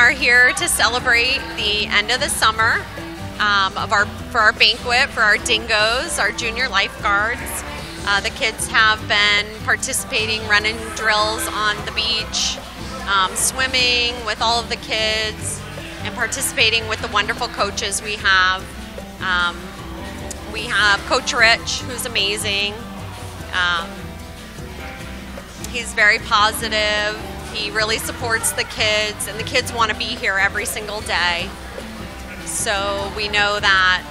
are here to celebrate the end of the summer for our banquet for our Dingoes, our junior lifeguards. The kids have been participating, running drills on the beach, swimming with all of the kids, and participating with the wonderful coaches we have. We have Coach Rich, who's amazing. He's very positive. He really supports the kids, and the kids want to be here every single day. So we know that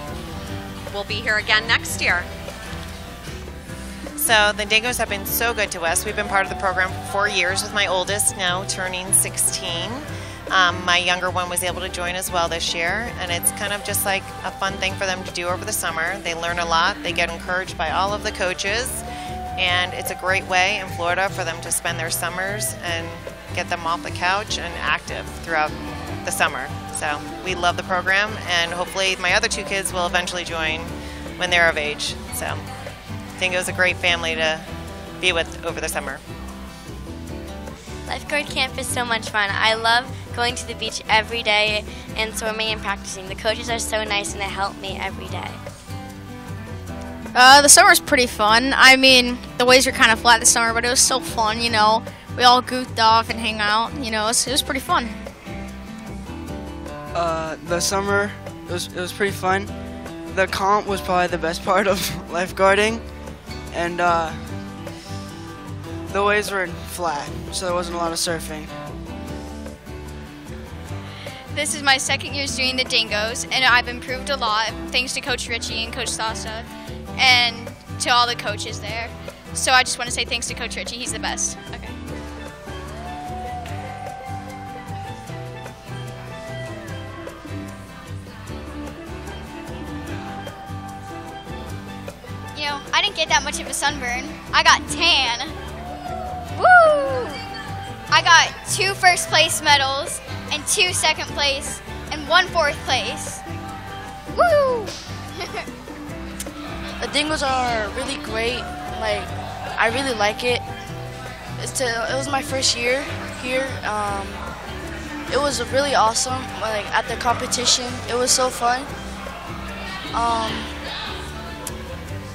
we'll be here again next year. So the Dingoes have been so good to us. We've been part of the program for 4 years with my oldest now turning 16. My younger one was able to join as well this year, and it's kind of just like a fun thing for them to do over the summer. They learn a lot, they get encouraged by all of the coaches, and it's a great way in Florida for them to spend their summers and get them off the couch and active throughout the summer. So we love the program, and hopefully my other 2 kids will eventually join when they're of age. So Dingo's a great family to be with over the summer. Lifeguard camp is so much fun. I love going to the beach every day and swimming and practicing. The coaches are so nice and they help me every day. The summer's pretty fun. I mean, the waves were kind of flat this summer, but it was so fun, you know. We all goofed off and hang out, you know, it was pretty fun. The summer, it was pretty fun. The comp was probably the best part of lifeguarding, and the waves were flat, so there wasn't a lot of surfing. This is my second year doing the Dingoes, and I've improved a lot thanks to Coach Richie and Coach Sasa and to all the coaches there. So I just want to say thanks to Coach Richie. He's the best. Okay. You know, I didn't get that much of a sunburn. I got tan. Woo! I got 2 first place medals and 2 second place and 1 fourth place. Woo! The Dingoes are really great. Like, I really like it. It was my first year here. It was really awesome. Like at the competition, it was so fun.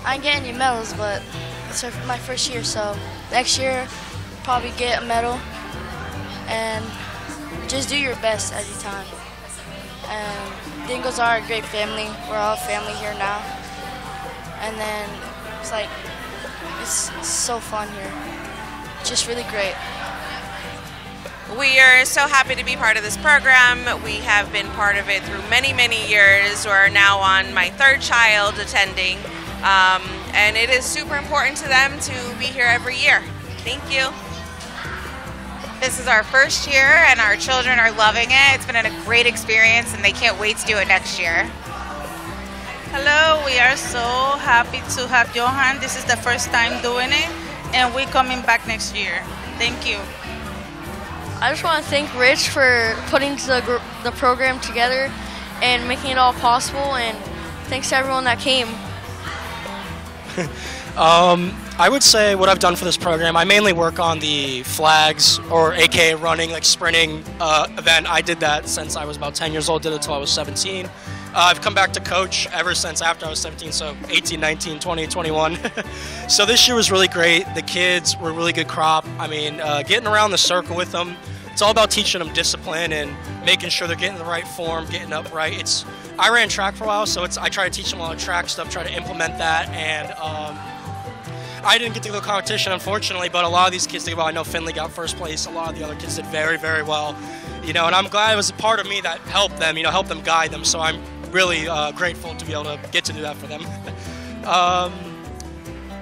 I didn't get any medals, but it's my first year, so next year probably get a medal, and just do your best every time. And Dingoes are a great family. We're all family here now, and then it's so fun here. Just really great. We are so happy to be part of this program. We have been part of it through many, many years. We're now on my 3rd child attending. And it is super important to them to be here every year. Thank you. This is our first year and our children are loving it. It's been a great experience and they can't wait to do it next year. Hello, we are so happy to have Johan. This is the first time doing it and we're coming back next year. Thank you. I just want to thank Rich for putting the program together and making it all possible, and thanks to everyone that came. I would say what I've done for this program, I mainly work on the flags, or aka running, like sprinting event. I did that since I was about 10 years old, did it until I was 17. I've come back to coach ever since after I was 17, so 18, 19, 20, 21. So this year was really great. The kids were a really good crop. I mean, getting around the circle with them, it's all about teaching them discipline and making sure they're getting the right form, getting upright. I ran track for a while, so I try to teach them a lot of track stuff, try to implement that, and I didn't get to go to competition, unfortunately, but a lot of these kids did well. I know Finley got first place. A lot of the other kids did very, very well. You know, and I'm glad it was a part of me that helped them, you know, helped them guide them. So I'm really grateful to be able to get to do that for them.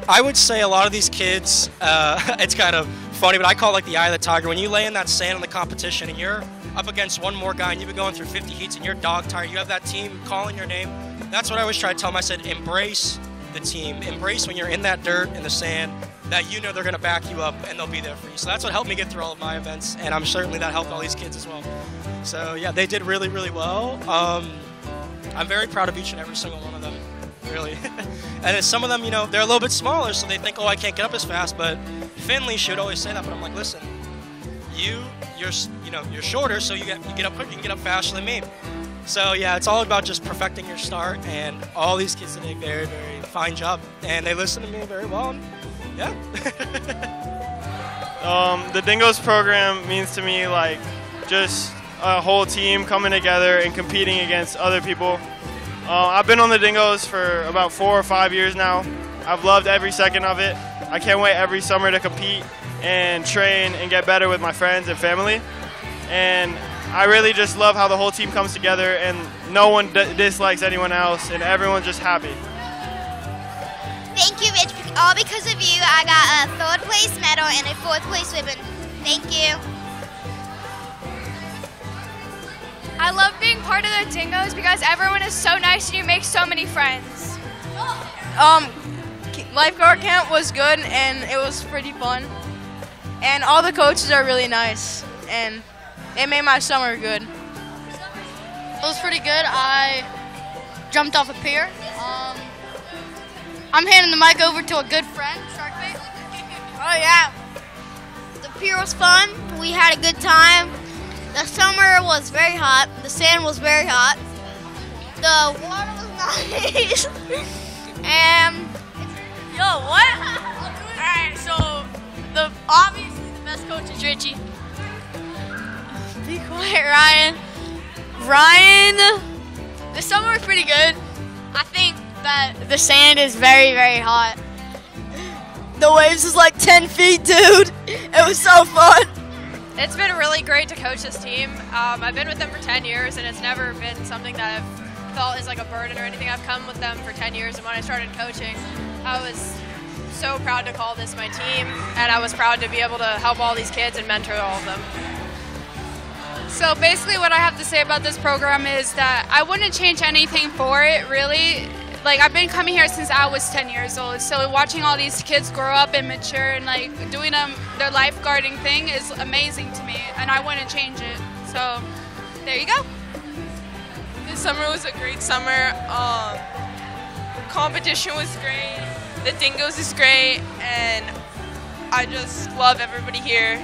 I would say a lot of these kids, it's kind of funny, but I call it like the eye of the tiger. When you lay in that sand in the competition and you're up against one more guy and you've been going through 50 heats and you're dog tired, you have that team calling your name. That's what I always try to tell them. I said, embrace the team. Embrace when you're in that dirt, in the sand, that you know they're going to back you up and they'll be there for you. So that's what helped me get through all of my events, and I'm certainly that helped all these kids as well. So yeah, they did really, really well. I'm very proud of each and every single one of them, really. And some of them, you know, they're a little bit smaller, so they think, oh, I can't get up as fast, but Finley should always say that, but I'm like, listen, you're shorter, so you get up quick, you can get up faster than me. So yeah, it's all about just perfecting your start, and all these kids did a very, very fine job, and they listen to me very well. And yeah. The Dingoes program means to me like just a whole team coming together and competing against other people. I've been on the Dingoes for about 4 or 5 years now. I've loved every second of it. I can't wait every summer to compete and train and get better with my friends and family. And I really just love how the whole team comes together and no one dislikes anyone else and everyone's just happy. Thank you, Rich. All because of you, I got a 3rd place medal and a 4th place ribbon. Thank you. I love being part of the Dingoes because everyone is so nice and you make so many friends. Lifeguard camp was good and it was pretty fun. And all the coaches are really nice and it made my summer good. It was pretty good. I jumped off a pier. I'm handing the mic over to a good friend, Sharkbait. Oh yeah. The pier was fun. We had a good time. The summer was very hot. The sand was very hot. The water was nice. And yo, what? Alright, so obviously the best coach is Richie. Be quiet, Ryan. Ryan, the summer was pretty good. I think that the sand is very, very hot. The waves is like 10 feet, dude. It was so fun. It's been really great to coach this team. I've been with them for 10 years and it's never been something that I've felt is like a burden or anything. I've come with them for 10 years and when I started coaching, I was so proud to call this my team and I was proud to be able to help all these kids and mentor all of them. So basically what I have to say about this program is that I wouldn't change anything for it, really. Like, I've been coming here since I was 10 years old, so watching all these kids grow up and mature and like doing their lifeguarding thing is amazing to me, and I wouldn't change it. So there you go. This summer was a great summer. Competition was great. The Dingoes is great, and I just love everybody here.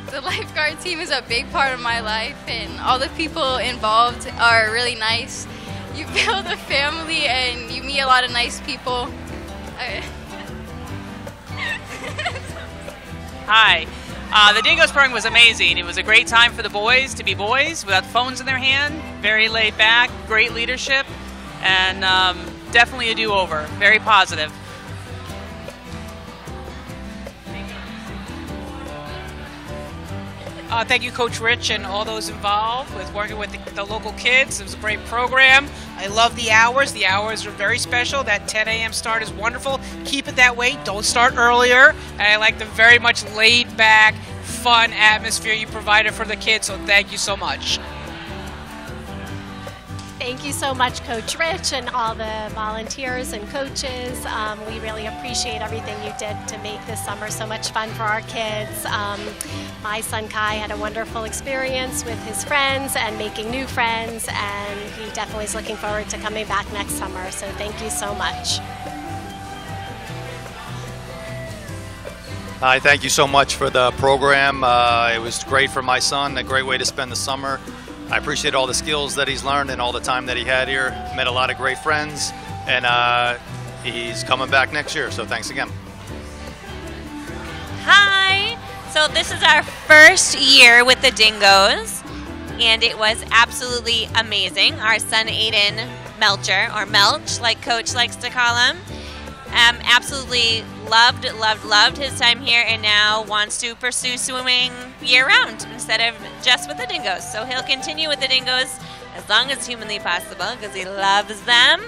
The lifeguard team is a big part of my life, and all the people involved are really nice. You build a family and you meet a lot of nice people. Hi. The Dingoes program was amazing. It was a great time for the boys to be boys without phones in their hand. Very laid back, great leadership, and definitely a do-over. Very positive. Thank you, Coach Rich, and all those involved with working with the local kids. It was a great program. I love the hours. The hours are very special. That 10 a.m. start is wonderful. Keep it that way. Don't start earlier. And I like the very much laid-back, fun atmosphere you provided for the kids, so thank you so much. Thank you so much, Coach Rich, and all the volunteers and coaches. We really appreciate everything you did to make this summer so much fun for our kids. My son Kai had a wonderful experience with his friends and making new friends, and he definitely is looking forward to coming back next summer. So thank you so much. Hi, thank you so much for the program. It was great for my son, a great way to spend the summer. I appreciate all the skills that he's learned and all the time that he had here. Met a lot of great friends, and he's coming back next year, so thanks again. Hi! So this is our first year with the Dingoes, and it was absolutely amazing. Our son Aiden Melcher, or Melch, like Coach likes to call him, absolutely loved his time here, and now wants to pursue swimming year-round instead of just with the Dingoes. So he'll continue with the Dingoes as long as humanly possible because he loves them.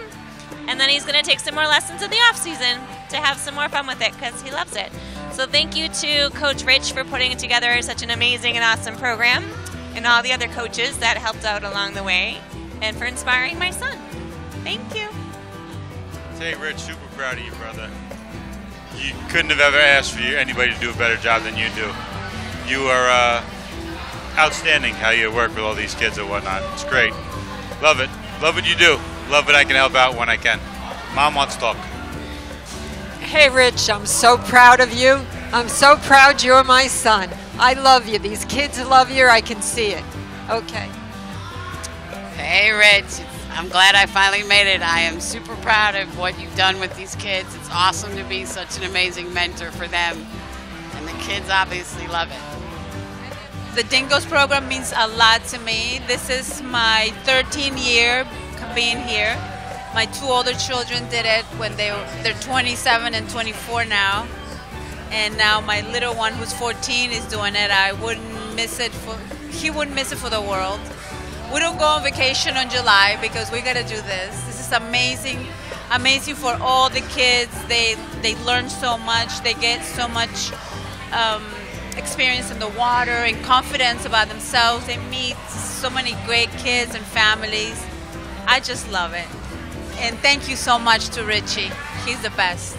And then he's going to take some more lessons in the off-season to have some more fun with it because he loves it. So thank you to Coach Rich for putting together such an amazing and awesome program, and all the other coaches that helped out along the way, and for inspiring my son. Thank you. Hey, Rich, super proud of you, brother. You couldn't have ever asked for anybody to do a better job than you do. You are outstanding how you work with all these kids and whatnot. It's great. Love it. Love what you do. Love it. I can help out when I can. Mom wants to talk. Hey, Rich, I'm so proud of you. I'm so proud you're my son. I love you. These kids love you. I can see it. Okay. Hey, Rich. I'm glad I finally made it. I am super proud of what you've done with these kids. It's awesome to be such an amazing mentor for them. And the kids obviously love it. The Dingoes program means a lot to me. This is my 13th year being here. My 2 older children did it when they're 27 and 24 now. And now my little one who's 14 is doing it. He wouldn't miss it for the world. We don't go on vacation in July because we got to do this. This is amazing for all the kids. They learn so much. They get so much experience in the water and confidence about themselves. They meet so many great kids and families. I just love it. And thank you so much to Richie. He's the best.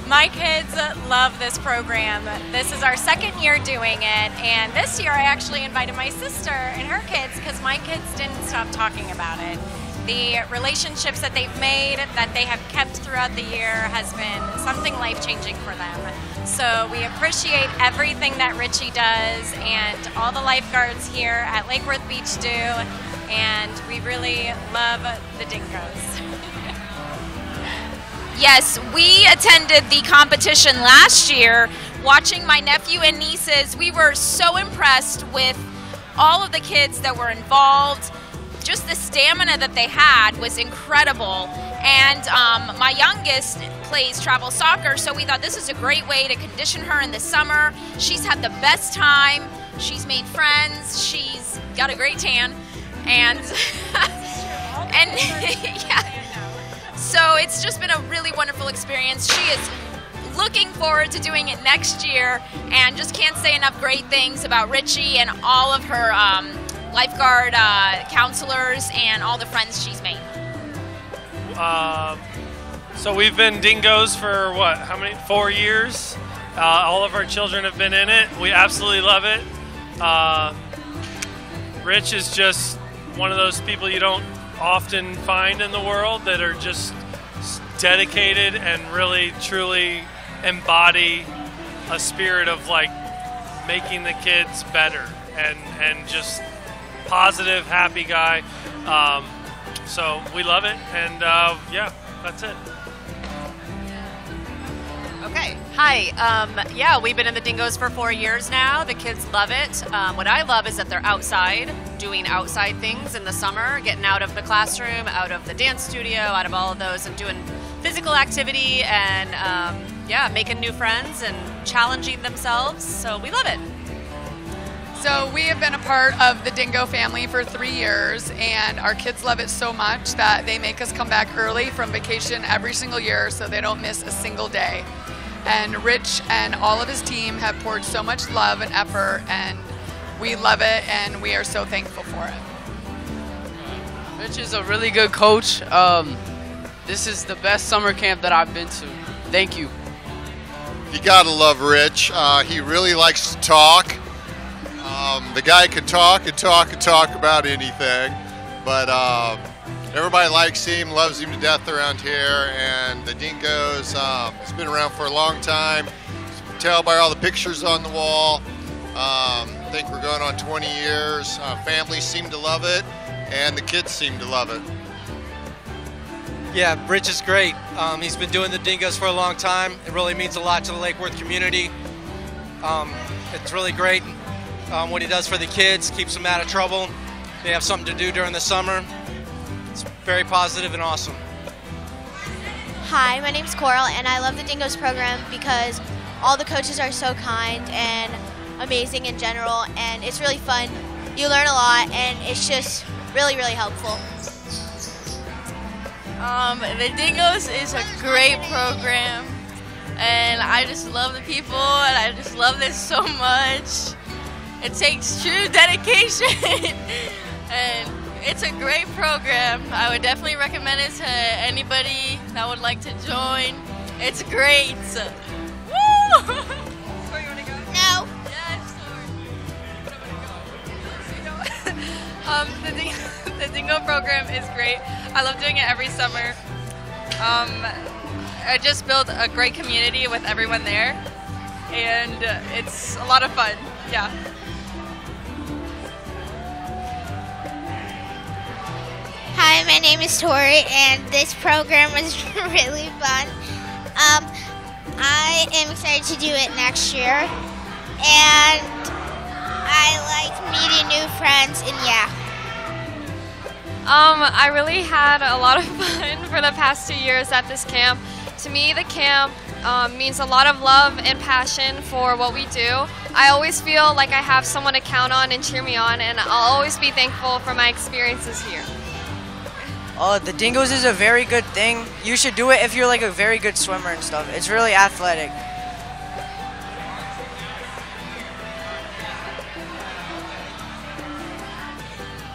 My kids love this program. This is our 2nd year doing it, and this year I actually invited my sister and her kids because my kids didn't stop talking about it. The relationships that they've made, that they have kept throughout the year, has been something life-changing for them. So we appreciate everything that Richie does and all the lifeguards here at Lake Worth Beach do, and we really love the Dingoes. Yes, we attended the competition last year. Watching my nephew and nieces, we were so impressed with all of the kids that were involved. Just the stamina that they had was incredible. And my youngest plays travel soccer, so we thought this is a great way to condition her in the summer. She's had the best time. She's made friends. She's got a great tan. And, yeah. So it's just been a really wonderful experience. She is looking forward to doing it next year and just can't say enough great things about Richie and all of her lifeguard counselors and all the friends she's made. So we've been Dingoes for what, how many, 4 years? All of our children have been in it. We absolutely love it. Rich is just one of those people you don't often find in the world that are just dedicated and really truly embody a spirit of like making the kids better and just positive, happy guy. So we love it, and yeah, that's it. Okay. Hi. Yeah, we've been in the Dingoes for 4 years now. The kids love it. What I love is that they're outside, doing outside things in the summer, getting out of the classroom, out of the dance studio, out of all of those, and doing physical activity and, yeah, making new friends and challenging themselves. So we love it. So we have been a part of the Dingo family for 3 years, and our kids love it so much that they make us come back early from vacation every single year so they don't miss a single day. And Rich and all of his team have poured so much love and effort, and we love it, and we are so thankful for it. Rich is a really good coach. This is the best summer camp that I've been to. Thank you. You gotta love Rich. He really likes to talk. The guy can talk and talk and talk about anything, but everybody likes him, loves him to death around here, and the Dingoes, it's been around for a long time. You can tell by all the pictures on the wall. I think we're going on 20 years. Families seem to love it, and the kids seem to love it. Yeah, Rich is great. He's been doing the Dingoes for a long time. It really means a lot to the Lake Worth community. It's really great what he does for the kids, keeps them out of trouble. They have something to do during the summer. It's very positive and awesome. Hi, my name's Coral, and I love the Dingoes program because all the coaches are so kind and amazing in general, and it's really fun. You learn a lot, and it's just really, really helpful. The Dingoes is a great program, and I just love the people, and I just love this so much. It takes true dedication, and it's a great program. I would definitely recommend it to anybody that would like to join. It's great. Woo! Where you want to go? No. The Dingo program is great. I love doing it every summer. I just built a great community with everyone there, and it's a lot of fun. Yeah. Hi, my name is Tori, and this program was really fun. I am excited to do it next year, and I like meeting new friends, and yeah. I really had a lot of fun for the past 2 years at this camp. To me, the camp means a lot of love and passion for what we do. I always feel like I have someone to count on and cheer me on, and I'll always be thankful for my experiences here. The Dingoes is a very good thing. You should do it if you're like a very good swimmer and stuff. It's really athletic.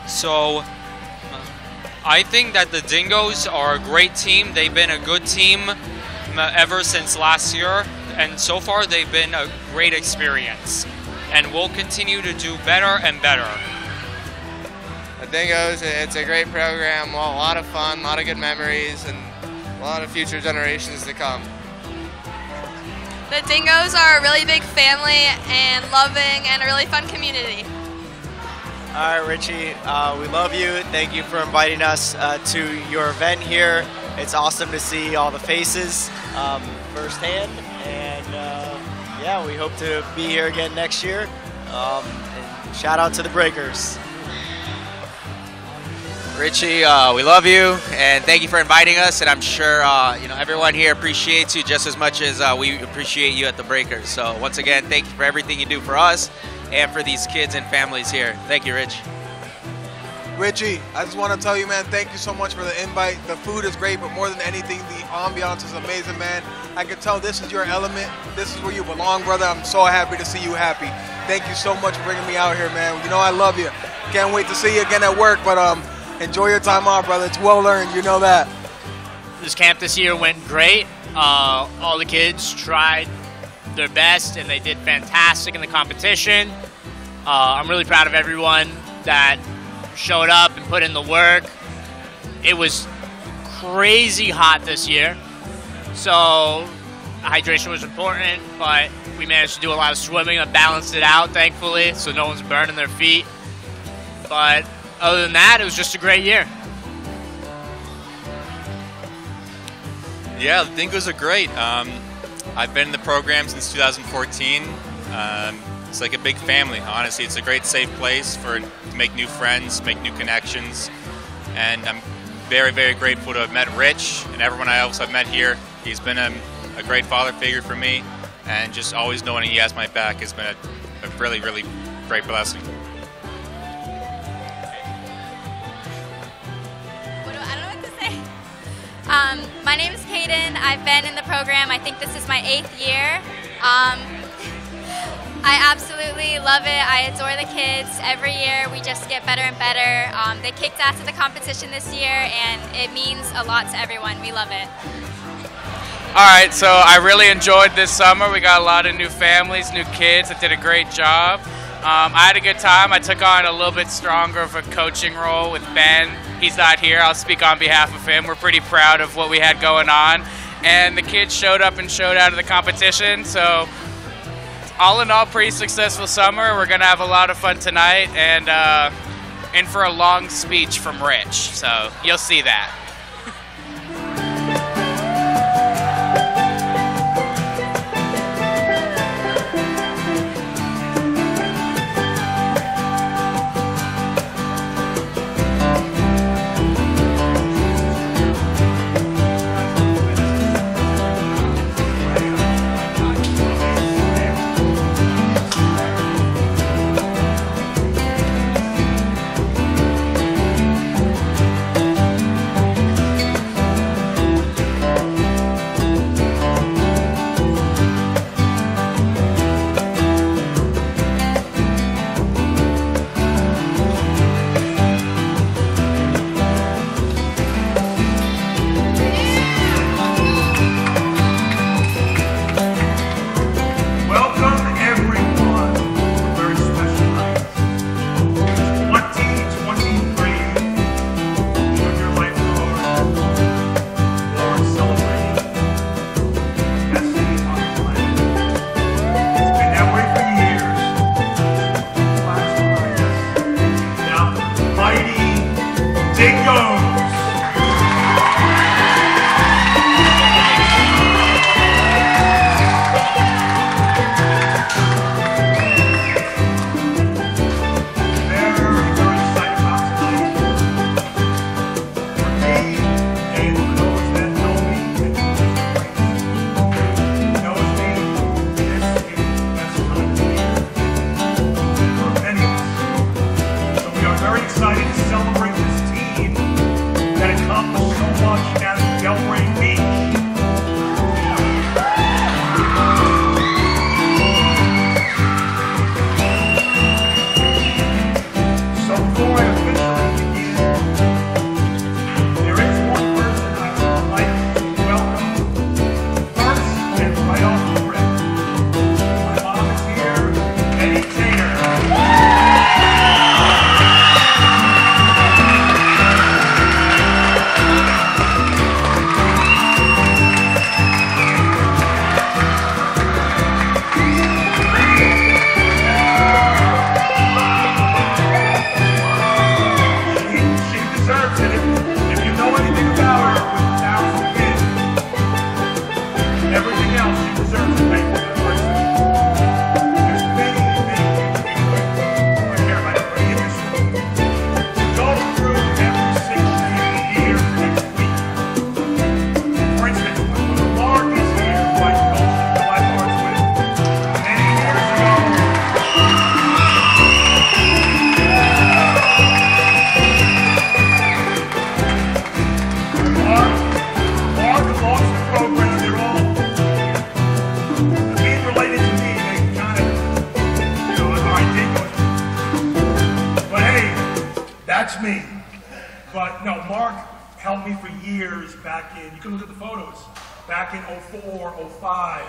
So, I think that the Dingoes are a great team. They've been a good team ever since last year, and so far they've been a great experience. And we'll continue to do better and better. The Dingoes, it's a great program, a lot of fun, a lot of good memories, and a lot of future generations to come. The Dingoes are a really big family and loving and a really fun community. All right, Richie, we love you. Thank you for inviting us to your event here. It's awesome to see all the faces firsthand, and yeah, we hope to be here again next year. And shout out to the Breakers. Richie, we love you, and thank you for inviting us. And I'm sure everyone here appreciates you just as much as we appreciate you at the Breakers. So once again, thank you for everything you do for us and for these kids and families here. Thank you, Rich. Richie, I just want to tell you, man, thank you so much for the invite. The food is great, but more than anything, the ambiance is amazing, man. I can tell this is your element. This is where you belong, brother. I'm so happy to see you happy. Thank you so much for bringing me out here, man. You know I love you. Can't wait to see you again at work, but enjoy your time off, brother. It's well earned, you know that. This camp this year went great. All the kids tried their best, and they did fantastic in the competition. I'm really proud of everyone that showed up and put in the work. It was crazy hot this year, so hydration was important, but we managed to do a lot of swimming and balanced it out, thankfully, so no one's burning their feet. But other than that, it was just a great year. Yeah, the Dingoes are great. I've been in the program since 2014. It's like a big family, honestly. It's a great safe place to make new friends, make new connections. And I'm very, very grateful to have met Rich and everyone else I've met here. He's been a great father figure for me, and just always knowing he has my back has been a really, really great blessing. My name is Kaden. I've been in the program. I think this is my 8th year. I absolutely love it. I adore the kids. Every year we just get better and better. They kicked ass at the competition this year, and it means a lot to everyone. We love it. All right, so I really enjoyed this summer. We got a lot of new families, new kids that did a great job. I had a good time. I took on a little bit stronger of a coaching role with Ben. He's not here. I'll speak on behalf of him. We're pretty proud of what we had going on. And the kids showed up and showed out of the competition. So all in all, pretty successful summer. We're going to have a lot of fun tonight, and in for a long speech from Rich. So you'll see that. Dingoes. That's me. But no, Mark helped me for years back in, you can look at the photos, back in 04, 05,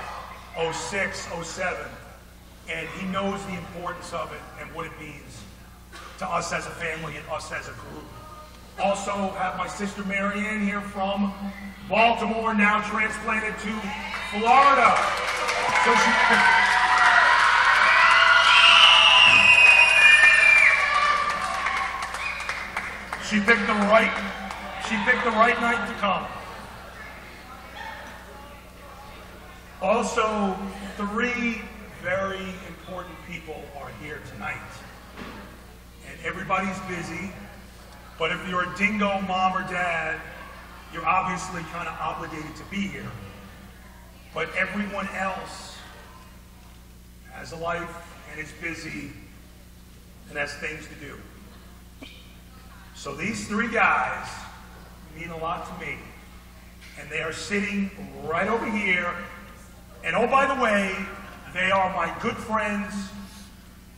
06, 07. And he knows the importance of it and what it means to us as a family and us as a group. Also have my sister Marianne here from Baltimore, now transplanted to Florida. So she picked the right night to come. Also, 3 very important people are here tonight. And everybody's busy, but if you're a Dingo mom or dad, you're obviously kind of obligated to be here. But everyone else has a life and is busy and has things to do. So these 3 guys mean a lot to me. And they are sitting right over here. And oh, by the way, they are my good friends.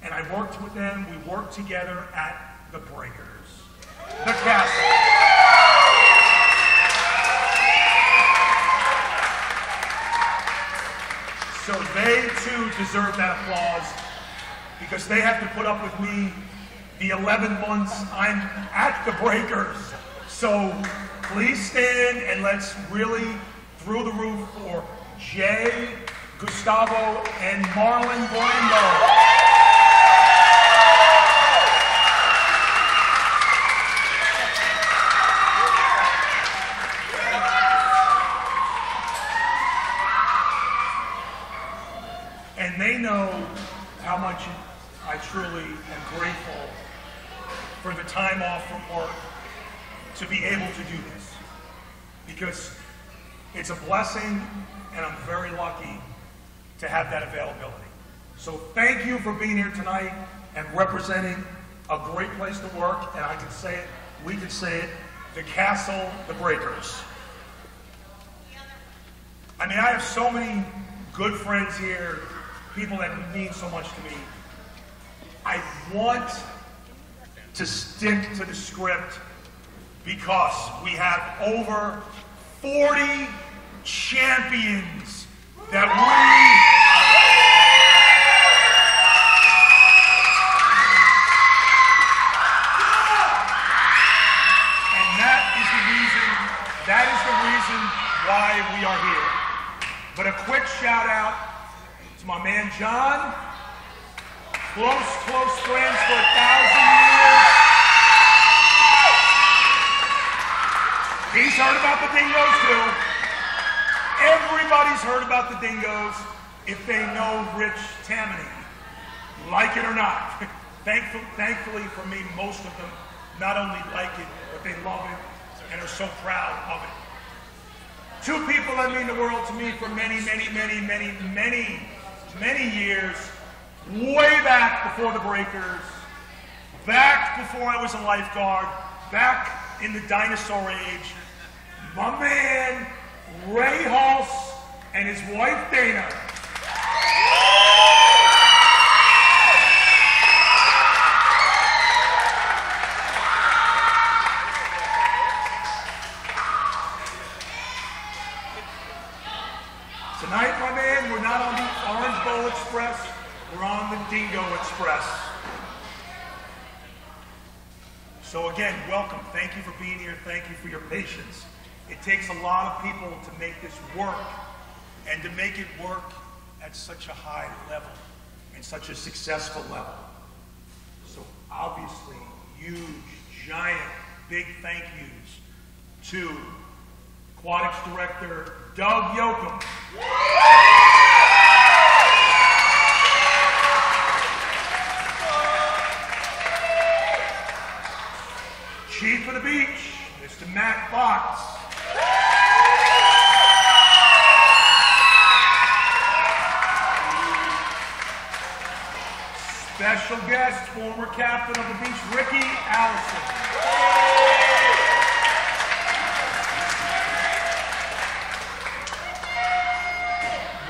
And I worked with them. We worked together at the Breakers, the Castle. So they too deserve that applause because they have to put up with me the 11 months I'm at the Breakers. So please stand and let's really through the roof for Jay, Gustavo, and Marlon Brando. And they know how much I truly am grateful for the time off from work to be able to do this. Because it's a blessing and I'm very lucky to have that availability. So thank you for being here tonight and representing a great place to work, and I can say it, we can say it, the Castle, the Breakers. I mean, I have so many good friends here, people that mean so much to me. I want to stick to the script because we have over 40 champions that that is the reason why we are here. But a quick shout out to my man John, close friends for 1,000 years. He's heard about the Dingoes too. Everybody's heard about the Dingoes if they know Rich Tammany, like it or not. Thankfully for me, most of them not only like it, but they love it and are so proud of it. Two people that mean the world to me for many, many, many, many, many, many years, way back before the Breakers, back before I was a lifeguard, back in the dinosaur age, my man, Ray Hulse, and his wife, Dana. Tonight, my man, we're not on the Orange Bowl Express, we're on the Dingo Express. So again, welcome. Thank you for being here. Thank you for your patience. It takes a lot of people to make this work, and to make it work at such a high level and such a successful level. So obviously, huge, giant, big thank yous to Aquatics Director Doug Yoakum. Chief of the Beach, Mr. Matt Fox. Special guest, former captain of the beach, Ricky Allison.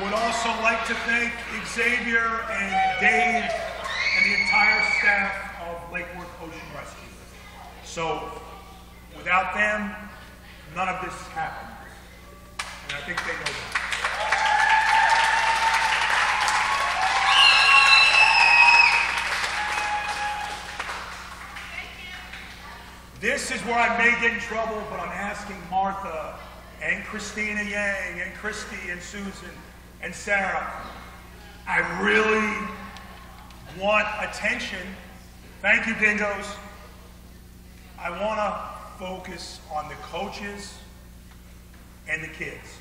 Would also like to thank Xavier and Dave and the entire staff of Lake Worth Ocean Rescue. So, without them, none of this happened. And I think they know that. This is where I may get in trouble, but I'm asking Martha and Christina Yang and Christy and Susan and Sarah. I really want attention. Thank you, Dingoes. I want to focus on the coaches and the kids.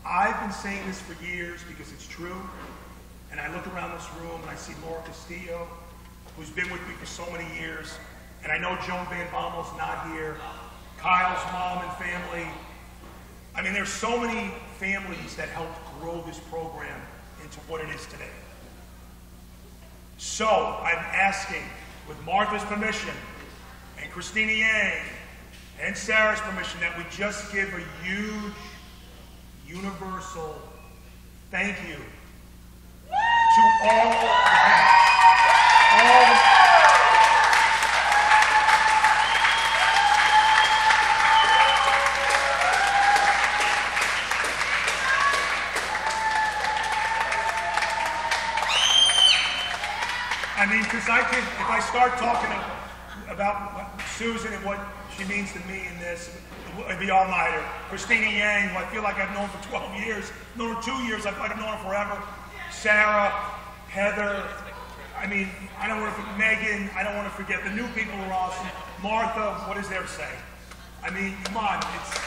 I've been saying this for years because it's true. And I look around this room and I see Laura Castillo, who's been with me for so many years. And I know Joan Van Bommel's not here. Kyle's mom and family. I mean, there's so many families that helped grow this program into what it is today. So I'm asking, with Martha's permission, and Christina Yang, and Sarah's permission, that we just give a huge, universal thank you to all the parents. I mean, because I could, if I start talking about Susan and what she means to me in this, it'd be all-nighter. Christina Yang, who I feel like I've known for 12 years, known her 2 years, I feel like I've known her forever. Sarah, Heather, I mean, I don't want to forget Megan, I don't want to forget the new people who are awesome. Martha, what is there to say? I mean, come on, it's...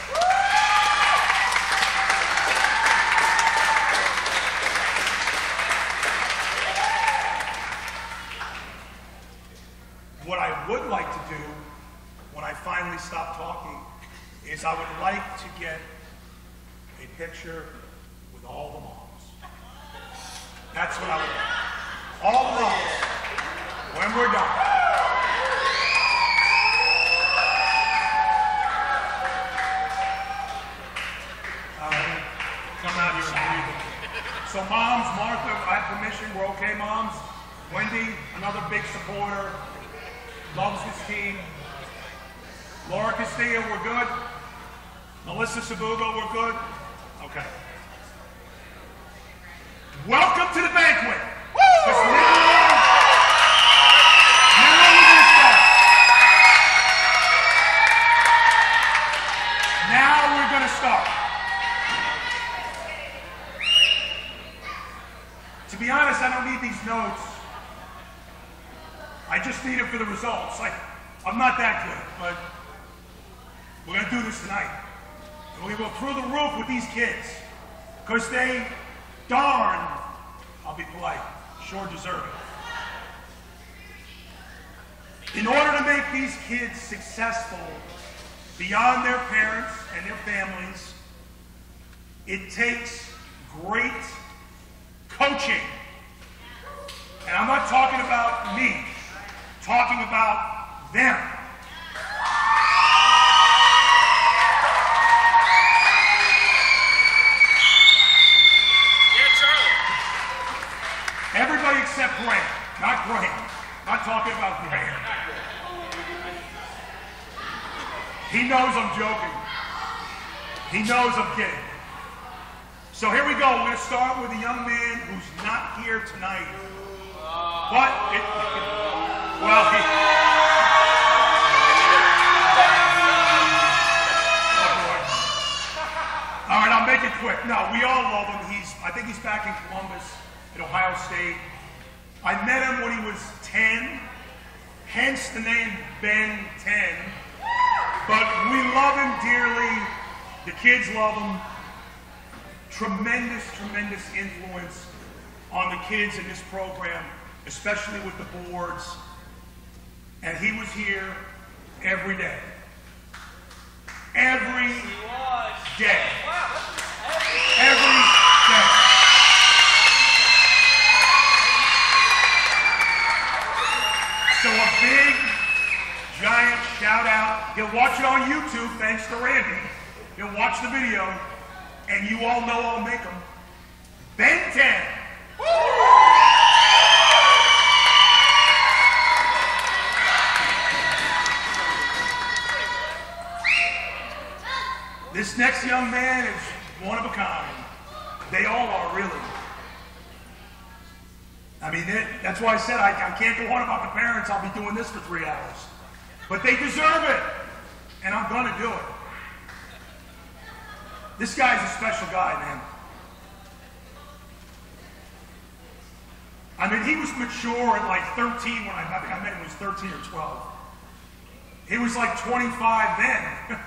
What I would like to do, when I finally stop talking, is I would like to get a picture with all the moms. That's what I would like. All the moms, when we're done. Come out here and breathe. So moms, Martha, I have permission, we're okay, moms? Wendy, another big supporter. Loves this team. Laura Castillo, we're good. Melissa Sabugo, we're good. Okay. Welcome to the banquet. Woo! Now we're going to start. Now we're going to start. To be honest, I don't need these notes. I just need it for the results. I'm not that good, but We're going to do this tonight. And we're going to go through the roof with these kids. Because they darn, I'll be polite, sure deserve it. In order to make these kids successful beyond their parents and their families, it takes great coaching. And I'm not talking about me, I'm talking about them. Yeah, Charlie. Everybody except Graham, not Graham. Not talking about Graham. He knows I'm joking. He knows I'm kidding. So here we go. We're going to start with a young man who's not here tonight. But, well, he... Oh, boy. All right, I'll make it quick. No, we all love him. I think he's back in Columbus at Ohio State. I met him when he was 10, hence the name Ben 10. But we love him dearly. The kids love him. Tremendous, tremendous influence on the kids in this program, especially with the boards. And he was here every day. Every day. Every day. So a big, giant shout out. He'll watch it on YouTube, thanks to Randy. He'll watch the video, and you all know I'll make him. Ben 10. This next young man is one of a kind. They all are, really. I mean, that's why I said I can't go on about the parents. I'll be doing this for 3 hours. But they deserve it, and I'm going to do it. This guy's a special guy, man. I mean, he was mature at like 13 when I met him when he was 13 or 12. He was like 25 then.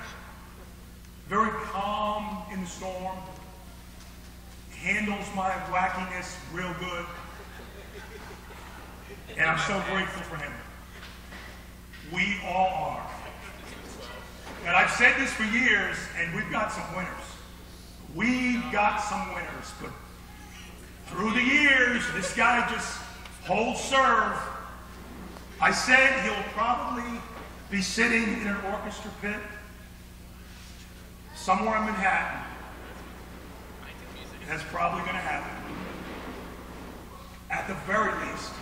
Very calm in the storm. Handles my wackiness real good. And I'm so grateful for him. We all are. And I've said this for years, and we've got some winners. We've got some winners, but through the years, this guy just holds serve. I said he'll probably be sitting in an orchestra pit somewhere in Manhattan. And that's probably going to happen. At the very least.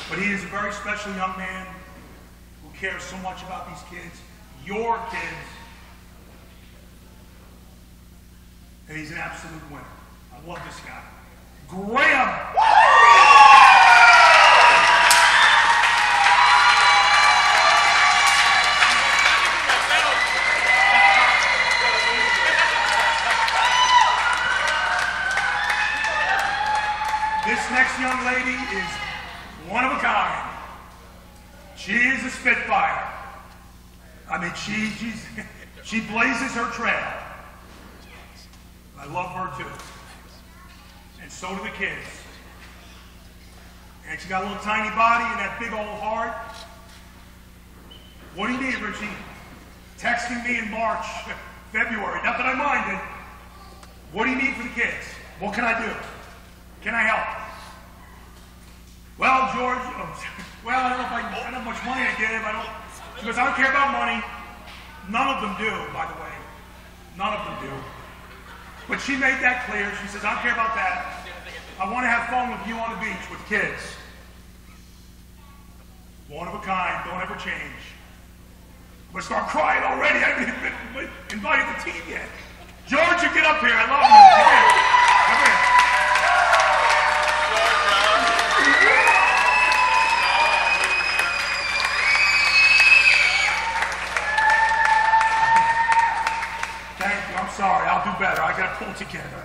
But he is a very special young man who cares so much about these kids, your kids. And he's an absolute winner. I love this guy. Graham! This next young lady is one of a kind. She is a spitfire. I mean, she blazes her trail. I love her too. And so do the kids. And she got a little tiny body and that big old heart. What do you need, Richie? Texting me in March, February. Not that I minded. What do you need for the kids? What can I do? Can I help? Well, George, well, I don't know if I don't have much money to give. She goes, I don't care about money. None of them do, by the way. None of them do. But she made that clear. She says, I don't care about that. I want to have fun with you on the beach with kids. One of a kind. Don't ever change. I'm going to start crying already. I haven't even been invited to the team yet. George, you get up here. I love you. Come here. Come here. Thank you. I'm sorry. I'll do better. I got to pull together.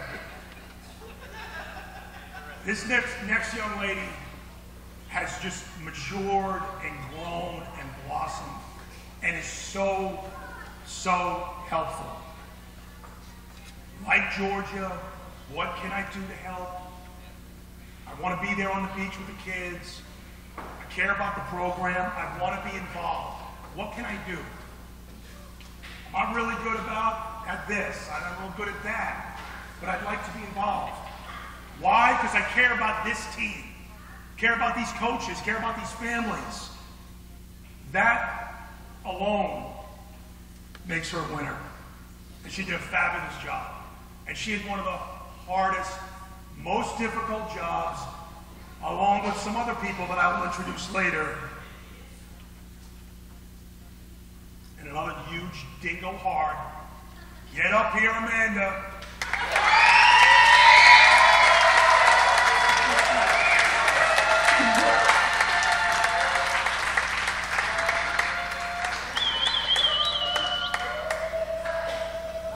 This next young lady has just matured and grown and blossomed and is so so helpful. Like Georgia, what can I do to help? I want to be there on the beach with the kids. I care about the program. I want to be involved. What can I do? I'm really good at this. I'm real good at that. But I'd like to be involved. Why? Because I care about this team. Care about these coaches. Care about these families. That alone makes her a winner. And she did a fabulous job. And she had one of the hardest, most difficult jobs, along with some other people that I will introduce later. And another huge dingo heart. Get up here, Amanda.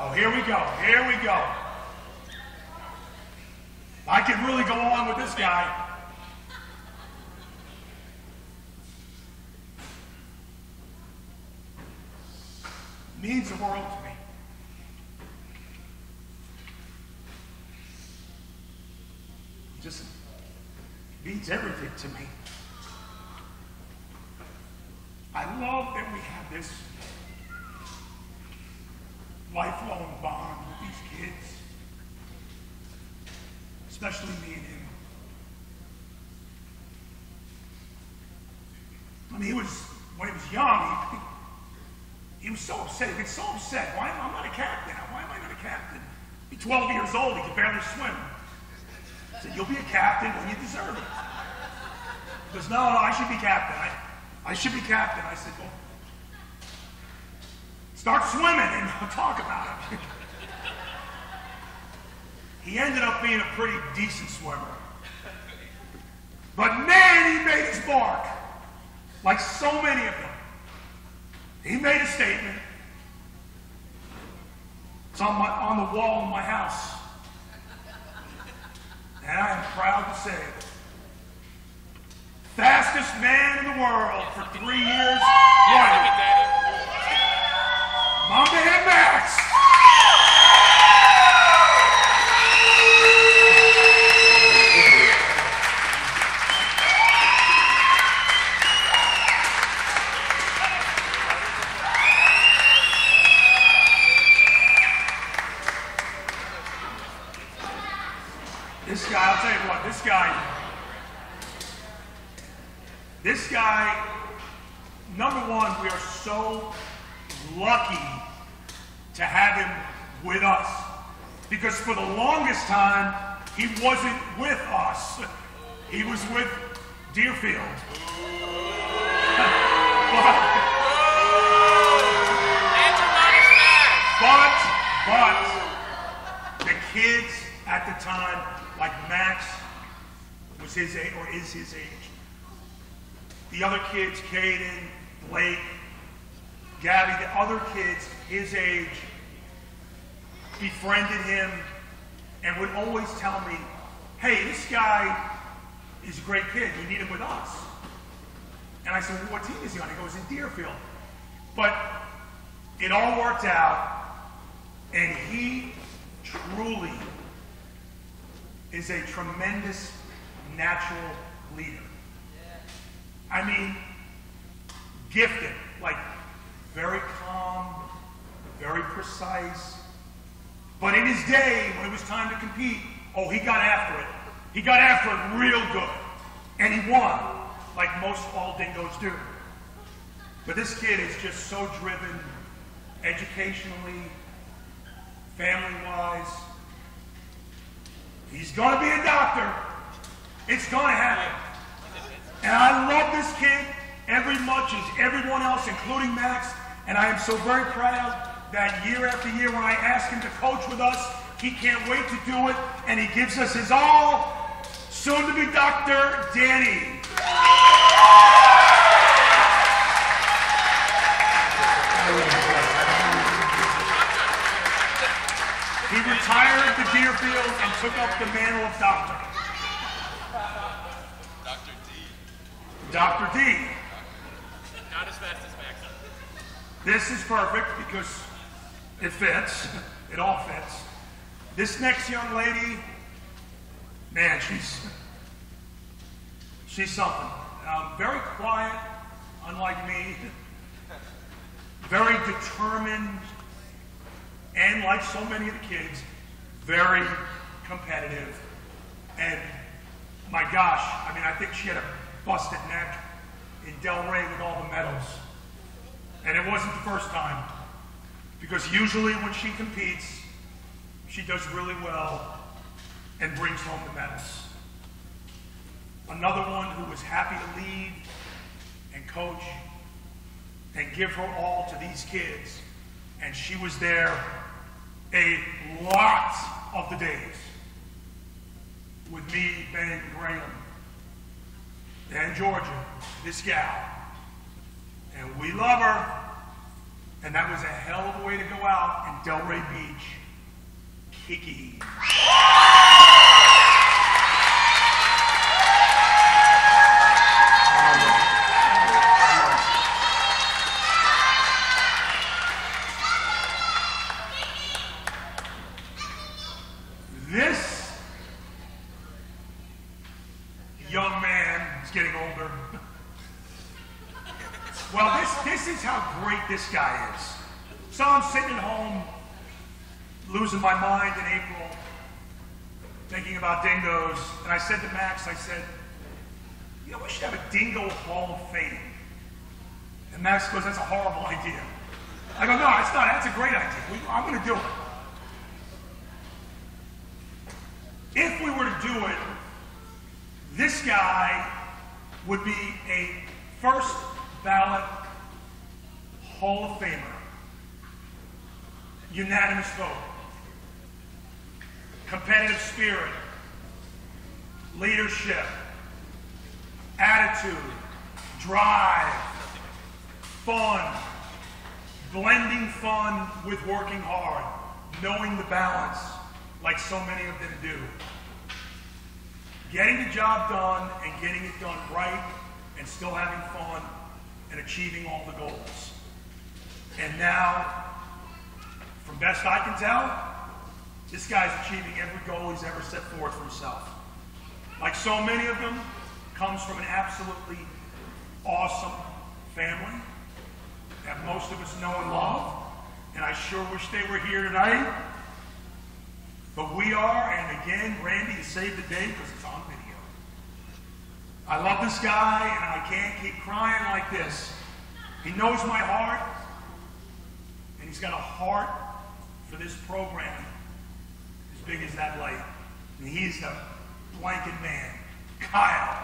Oh, here we go. Here we go. I could really go on with this guy. Means the world to me. Just means everything to me. I love that we have this lifelong bond with these kids, especially me and him. I mean, when he was young, he was so upset. He gets so upset. Why am I not a captain? Why am I not a captain? He's 12 years old. He can barely swim. I said, you'll be a captain when you deserve it. He goes, no, I should be captain. I should be captain. I said, well, start swimming and we'll talk about it. He ended up being a pretty decent swimmer. But man, he made his mark. Like so many of them. He made a statement. It's on the wall in my house. And I am proud to say it. Fastest man in the world for 3 years running. My man Max. This guy, I'll tell you what, this guy, number one, we are so lucky to have him with us. Because for the longest time, he wasn't with us. He was with Deerfield. But the kids at the time, like Max was his age, or is his age. The other kids, Caden, Blake, Gabby, the other kids his age befriended him and would always tell me, hey, this guy is a great kid. You need him with us. And I said, well, what team is he on? He goes, in Deerfield. But it all worked out, and he truly is a tremendous natural leader. I mean, gifted, like very calm, very precise. But in his day, when it was time to compete, oh, he got after it. He got after it real good. And he won, like most all dingoes do. But this kid is just so driven, educationally, family-wise. He's going to be a doctor. It's going to happen. And I love this kid every much as everyone else, including Max. And I am so very proud that year after year when I ask him to coach with us, he can't wait to do it. And he gives us his all. Soon to be Dr. Danny. He retired at the Deerfield and took up the mantle of doctor. Dr. D. Not as fast as Max. This is perfect because it fits. It all fits. This next young lady, man, she's something. Very quiet, unlike me. Very determined, and like so many of the kids, very competitive. And my gosh, I mean, I think she had a busted neck in Delray with all the medals. And it wasn't the first time, because usually when she competes, she does really well and brings home the medals. Another one who was happy to lead and coach and give her all to these kids. And she was there a lot of the days with me, Ben, Graham, and Georgia, this gal. And we love her. And that was a hell of a way to go out in Delray Beach. Kiki. This young man is getting older. Well, this is how great this guy is. So I'm sitting at home, losing my mind in April, thinking about dingoes, and I said to Max, I said, you know, we should have a Dingo Hall of Fame. And Max goes, that's a horrible idea. I go, no, it's not. That's a great idea. I'm going to do it. If we were to do it, this guy would be a first ballot Hall of Famer. Unanimous vote. Competitive spirit. Leadership. Attitude. Drive. Fun. Blending fun with working hard. Knowing the balance, like so many of them do. Getting the job done and getting it done right and still having fun and achieving all the goals. And now, from best I can tell, this guy's achieving every goal he's ever set forth for himself. Like so many of them, comes from an absolutely awesome family that most of us know and love. And I sure wish they were here tonight. But we are, and again, Randy has saved the day because it's on video. I love this guy, and I can't keep crying like this. He knows my heart, and he's got a heart for this program as big as that light. And he's the blanket man, Kyle.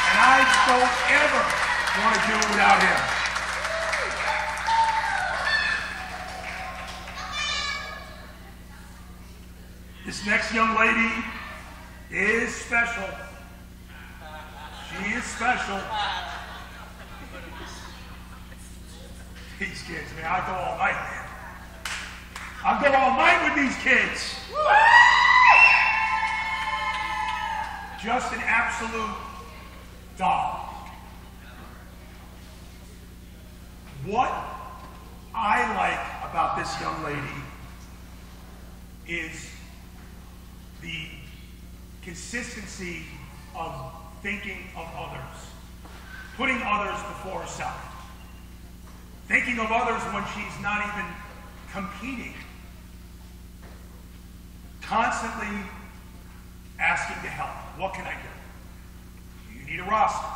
And I don't ever want to do it without him. This next young lady is special. She is special. These kids, man, I go all night, man. I go all night with these kids. Just an absolute doll. What I like about this young lady is the consistency of thinking of others, putting others before herself, thinking of others when she's not even competing, constantly asking to help. What can I do? Do you need a roster?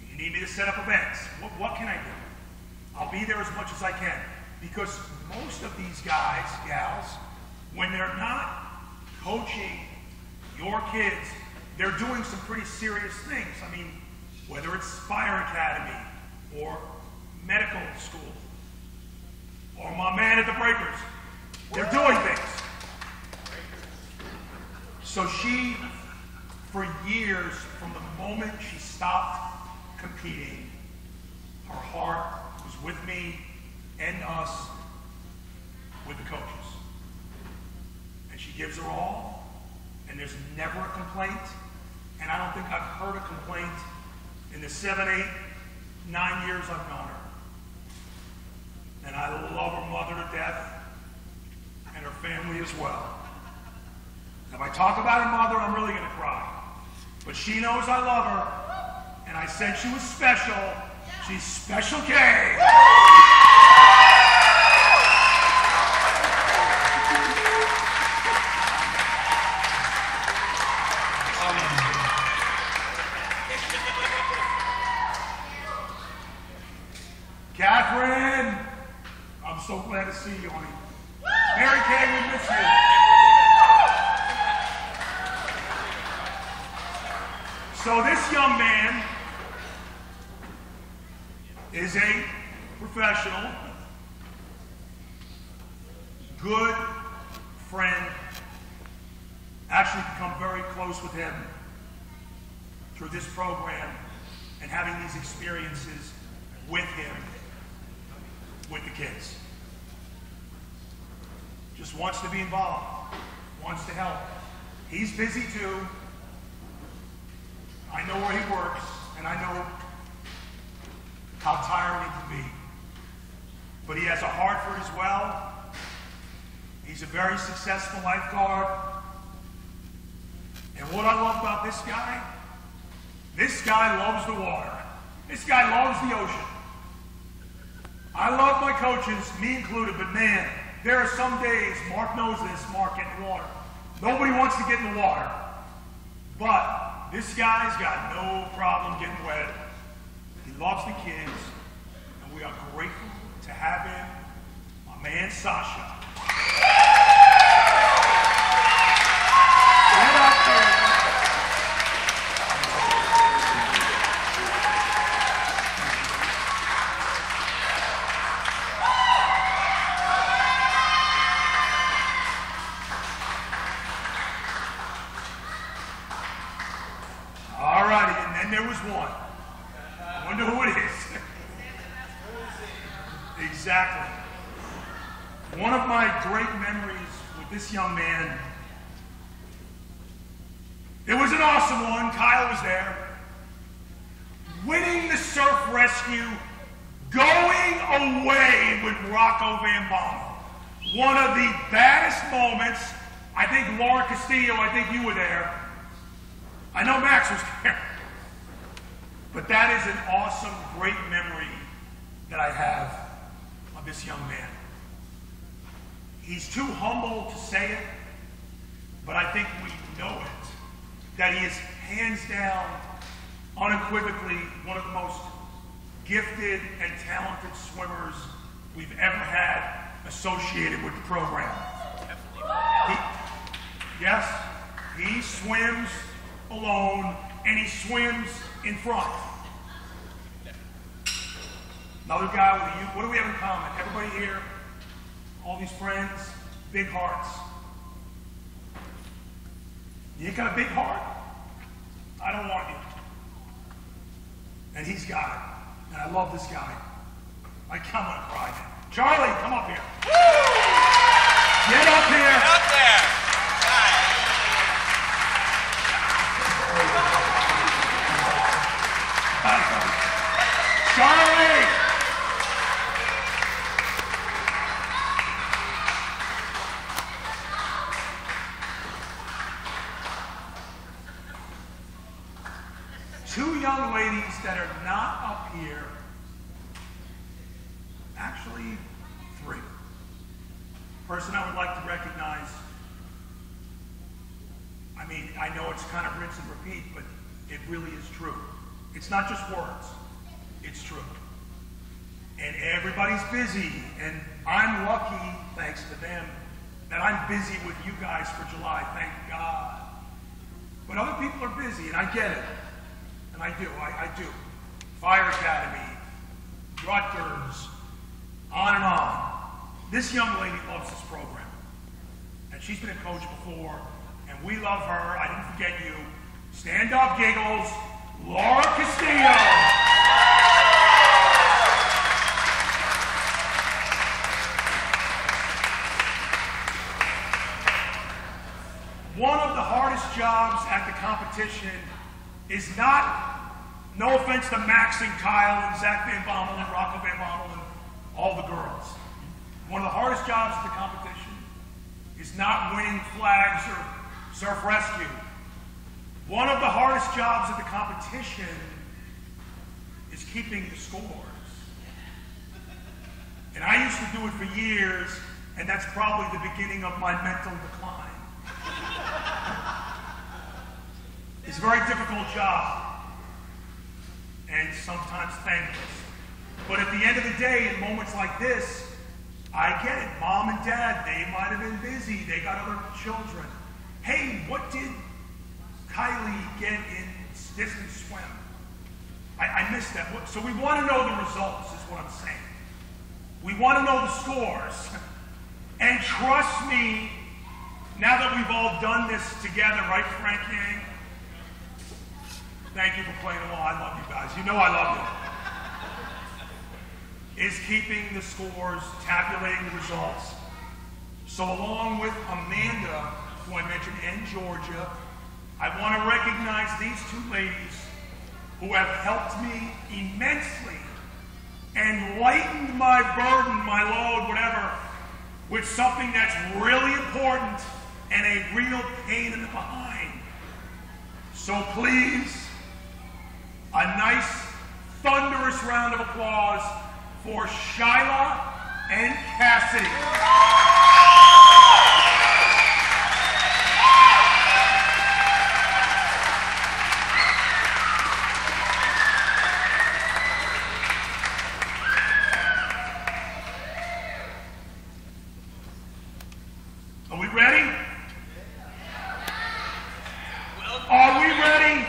Do you need me to set up events? What can I do? I'll be there as much as I can. Because most of these guys, gals, when they're not coaching your kids, they're doing some pretty serious things. I mean, whether it's Fire Academy or medical school or my man at the Breakers, they're doing things. So she, for years, from the moment she stopped competing, her heart was with me and us, with the coaches. And she gives her all, and there's never a complaint, and I don't think I've heard a complaint in the 7, 8, 9 years I've known her. And I love her mother to death, and her family as well. If I talk about her mother, I'm really gonna cry. But she knows I love her, and I said she was special. She's Special K. Catherine, I'm so glad to see you, honey. Mary Kay, we miss you. So this young man is a professional, good friend, actually become very close with him through this program and having these experiences with him, with the kids. Just wants to be involved, wants to help. He's busy too. I know where he works, and I know how tiring it can be. But he has a heart for it as well. He's a very successful lifeguard. And what I love about this guy loves the water. This guy loves the ocean. I love my coaches, me included, but man, there are some days, Mark knows this, Mark, get in the water. Nobody wants to get in the water. But this guy's got no problem getting wet. He loves the kids, and we are grateful to have him, my man Sasha. Get up there. All righty, and then there was one. I wonder who it is. Exactly. One of my great memories with this young man, it was an awesome one. Kyle was there. Winning the surf rescue, going away with Rocco Van Bommel. One of the baddest moments. I think Laura Castillo, I think you were there. I know Max was there. But that is an awesome, great memory that I have of this young man. He's too humble to say it, but I think we know it, that he is hands down, unequivocally, one of the most gifted and talented swimmers we've ever had associated with the program. Yes, he swims alone, and he swims in front. Another guy with a youth. What do we have in common? Everybody here, all these friends, big hearts. You ain't got a big heart? I don't want you. And he's got it. And I love this guy. I'm gonna cry now. Charlie, come up here. Get up here. Get up there. Charlie! Two young ladies that are not up here, actually three. Person I would like to recognize, I mean, I know it's kind of rinse and repeat, but it really is true. It's not just words, it's true. And everybody's busy, and I'm lucky, thanks to them, that I'm busy with you guys for July, thank God. But other people are busy, and I get it. And I do, I do. Fire Academy, Rutgers, on and on. This young lady loves this program. And she's been a coach before, and we love her. I didn't forget you. Stand up, Giggles. Laura Castillo. One of the hardest jobs at the competition is not, no offense to Max and Kyle and Zach Van Bommel and Rocco Van Bommel and all the girls. One of the hardest jobs at the competition is not winning flags or surf rescue. One of the hardest jobs at the competition is keeping the scores. And I used to do it for years, and that's probably the beginning of my mental decline. It's a very difficult job, and sometimes thankless. But at the end of the day, in moments like this, I get it. Mom and Dad, they might have been busy. They got other children. Hey, what did Kylie get in distance swim? I missed that. So we want to know the results, is what I'm saying. We want to know the scores. And trust me, now that we've all done this together, right, Frank Yang? Thank you for playing along. I love you guys. You know I love you. Is keeping the scores, tabulating the results. So along with Amanda, who I mentioned, and Georgia, I want to recognize these two ladies who have helped me immensely and lightened my burden, my load, whatever, with something that's really important and a real pain in the behind. So please, a nice, thunderous round of applause for Shyla and Cassidy. Are we ready? Are we ready?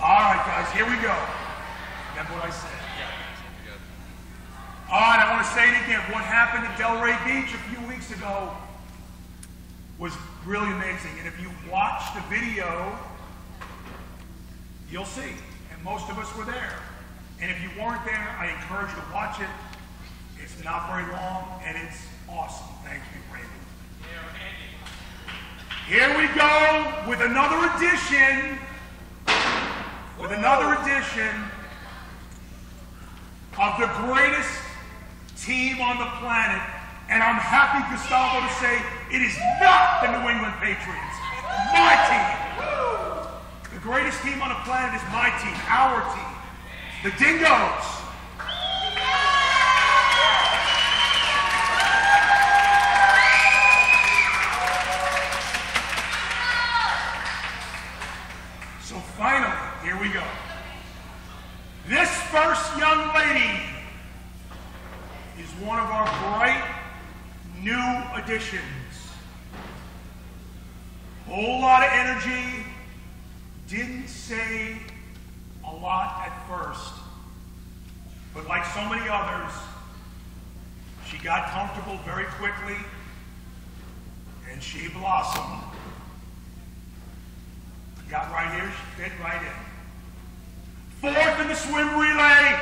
All right, guys, here we go. Remember what I said? All right, I want to say it again. What happened at Delray Beach a few weeks ago was really amazing. And if you watch the video, you'll see. And most of us were there. And if you weren't there, I encourage you to watch it. It's not very long, and it's awesome. Thank you, Randy. Here we go with another edition. With another edition of the greatest team on the planet. And I'm happy, Gustavo, to say it is not the New England Patriots. My team. The greatest team on the planet is my team, our team. The Dingoes. So finally, here we go. This first young lady is one of our bright new additions. Whole lot of energy. Didn't say a lot at first, but like so many others, she got comfortable very quickly, and she blossomed. Got right here, she fit right in. Fourth in the swim relay.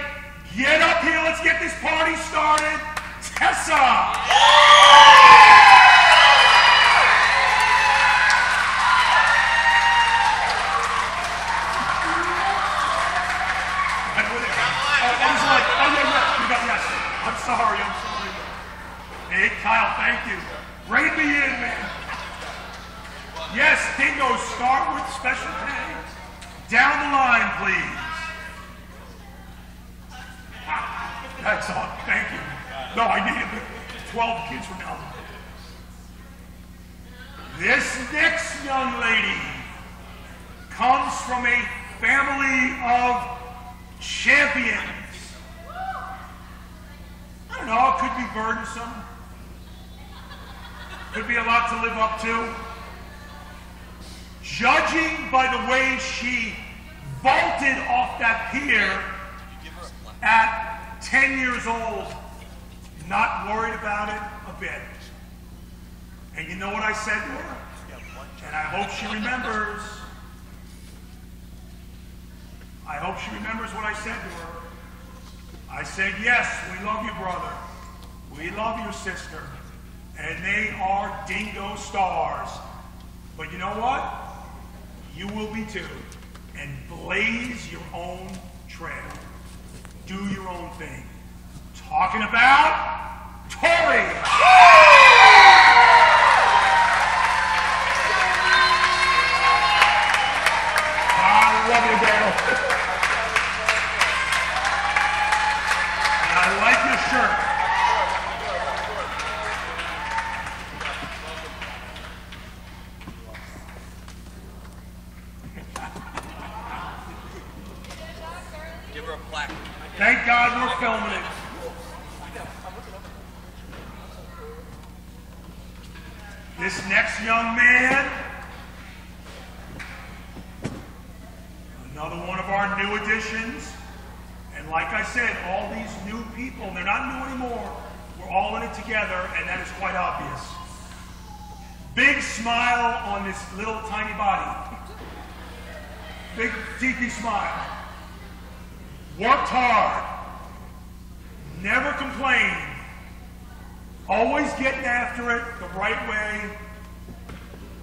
Get up here, let's get this party started. Tessa! I'm sorry. Hey, Kyle, thank you. Bring me in, man. Yes, Dingoes, start with special pay. Down the line, please. That's all. Thank you. No, I needed 12 kids from now. This next young lady comes from a family of champions. I don't know, it could be burdensome. Could be a lot to live up to. Judging by the way she vaulted off that pier at 10 years old, not worried about it a bit. And you know what I said to her? And I hope she remembers. I hope she remembers what I said to her. I said, yes, we love you, brother. We love your sister. And they are Dingo stars. But you know what? You will be too. And blaze your own trail. Do your own thing. Talking about Tori! I love you, girl. And I like your shirt. Give her a plaque. Thank God we're filming it. This next young man, another one of our new additions. And like I said, all these new people, they're not new anymore. We're all in it together, and that is quite obvious. Big smile on this little tiny body. Big teethy smile. Worked hard. Never complained. Always getting after it the right way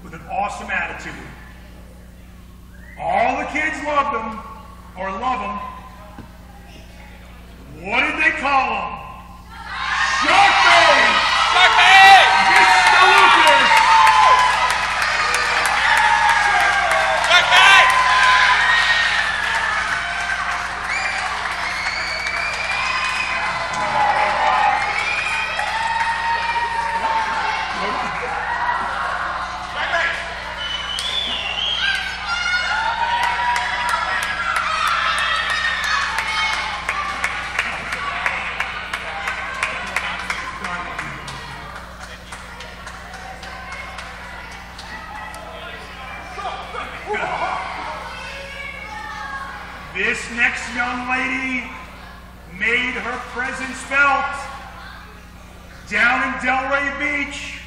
with an awesome attitude. All the kids loved him, or love him. What did they call him? Sharkbait! Sharkbait! Mr. Lucas! Sharkbait! This next young lady made her presence felt down in Delray Beach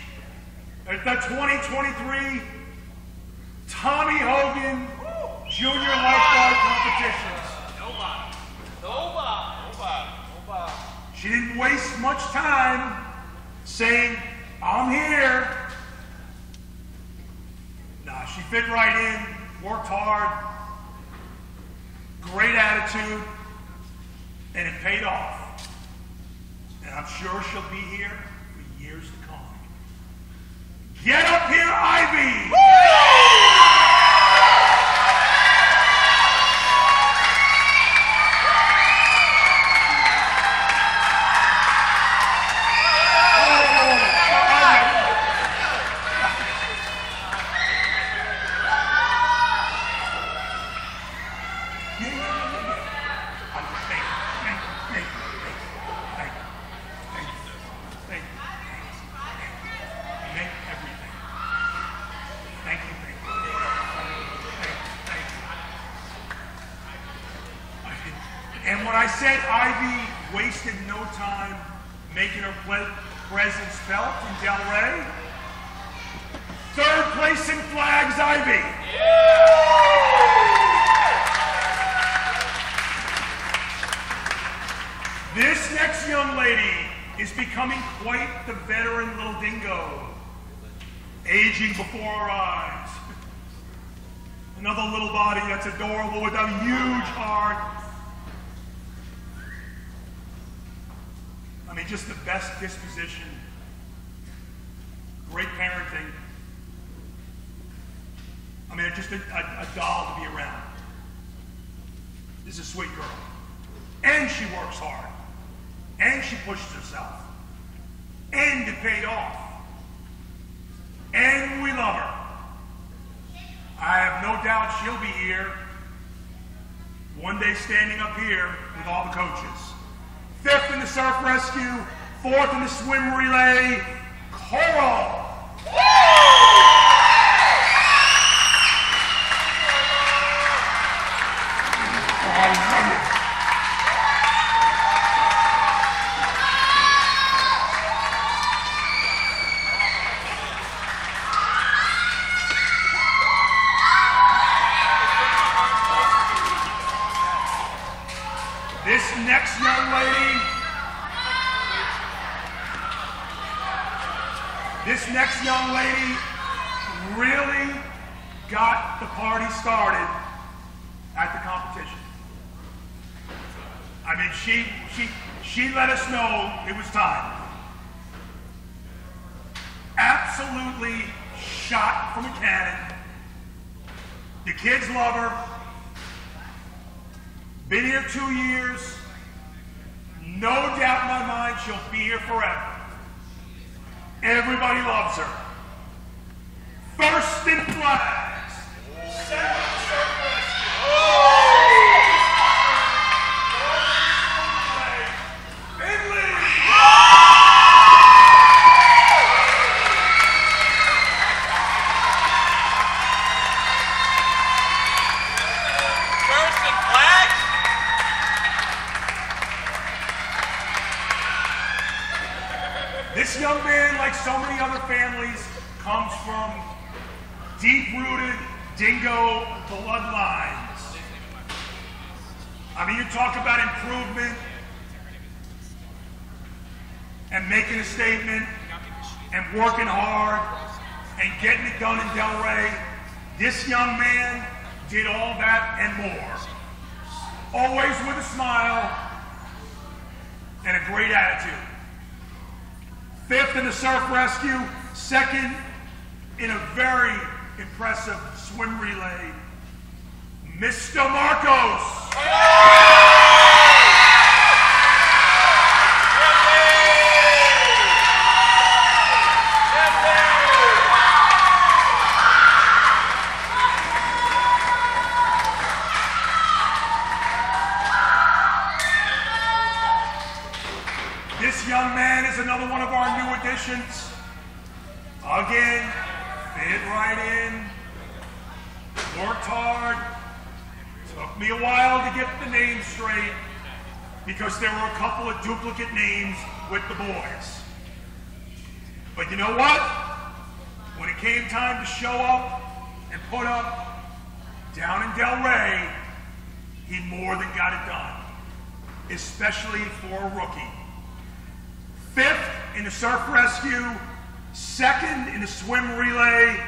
at the 2023 Tommy Hogan Junior Lifeguard Competitions. Nobody. She didn't waste much time saying, I'm here. Nah, she fit right in, worked hard. Great attitude, and it paid off. And I'm sure she'll be here for years to come. Get up here, Ivy! And when I said Ivy wasted no time making her presence felt in Delray, third place in flags, Ivy. This next young lady is becoming quite the veteran little dingo, aging before our eyes. Another little body that's adorable with a huge heart. I mean, just the best disposition. Great parenting. I mean, just a doll to be around. This is a sweet girl. And she works hard. And she pushes herself. And it paid off. And we love her. I have no doubt she'll be here one day standing up here with all the coaches. Fifth in the surf rescue, fourth in the swim relay, Coral. This next young lady, really got the party started at the competition. I mean, she let us know it was time. Absolutely shot from a cannon. The kids love her. Been here 2 years. No doubt in my mind she'll be here forever. Everybody loves her. First in flags. This young man, like so many other families, comes from deep-rooted dingo bloodlines. I mean, you talk about improvement and making a statement and working hard and getting it done in Delray. This young man did all that and more. Always with a smile and a great attitude. 5th in the surf rescue, 2nd in a very impressive swim relay, Mr. Marcos. This young man is another one of our new additions. Again, fit right in, worked hard. Took me a while to get the names straight because there were a couple of duplicate names with the boys. But you know what? When it came time to show up and put up down in Delray, he more than got it done, especially for a rookie. 5th in the surf rescue, 2nd in the swim relay.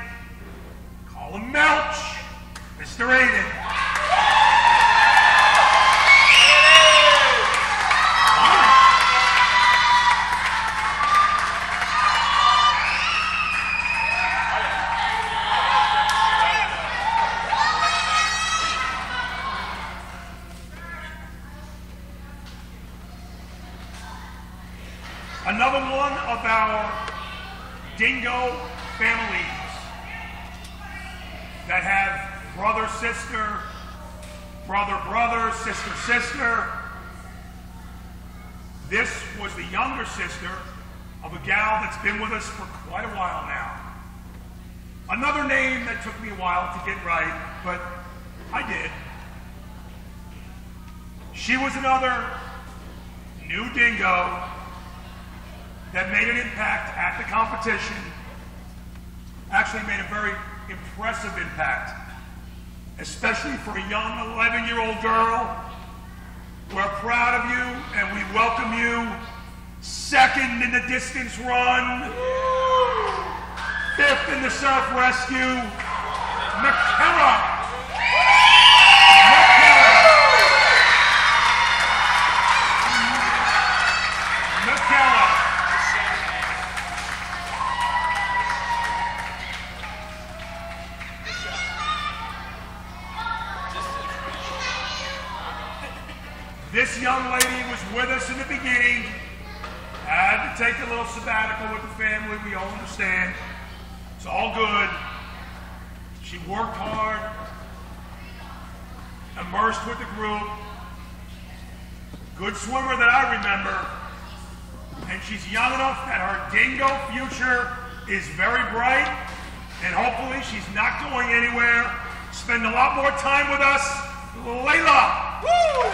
Call him Melch, Mr. Aiden. Another one of our dingo families that have brother, sister, brother, brother, sister, sister. This was the younger sister of a gal that's been with us for quite a while now. Another name that took me a while to get right, but I did. She was another new dingo that made an impact at the competition, actually made a very impressive impact, especially for a young 11-year-old girl. We're proud of you and we welcome you. 2nd in the distance run, 5th in the surf rescue, McKellar. This young lady was with us in the beginning, had to take a little sabbatical with the family, we all understand. It's all good. She worked hard, immersed with the group, good swimmer that I remember, and she's young enough that her dingo future is very bright, and hopefully she's not going anywhere. Spend a lot more time with us. Layla. Woo!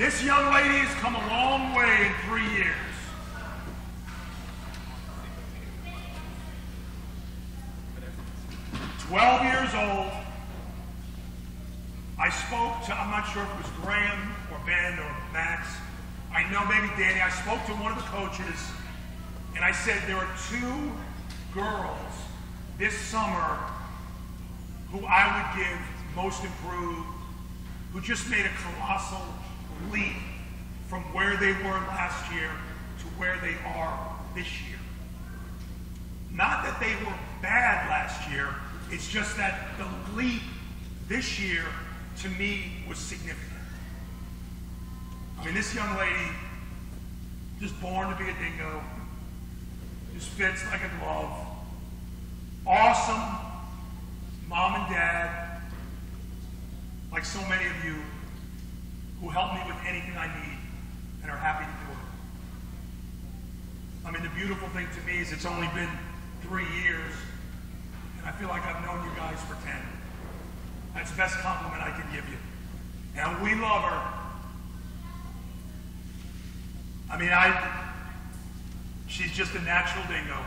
This young lady has come a long way in 3 years. "12 years old, I spoke to, I'm not sure if it was Graham or Ben or Max, I know maybe Danny, I spoke to one of the coaches, and I said there are 2 girls this summer who I would give most improved, who just made a colossal leap from where they were last year to where they are this year. Not that they were bad last year, it's just that the leap this year to me was significant. I mean, this young lady, just born to be a dingo, just fits like a glove. Awesome mom and dad, like so many of you, who help me with anything I need and are happy to do it. I mean, the beautiful thing to me is it's only been 3 years, and I feel like I've known you guys for 10. That's the best compliment I can give you. And we love her. I mean, she's just a natural dingo.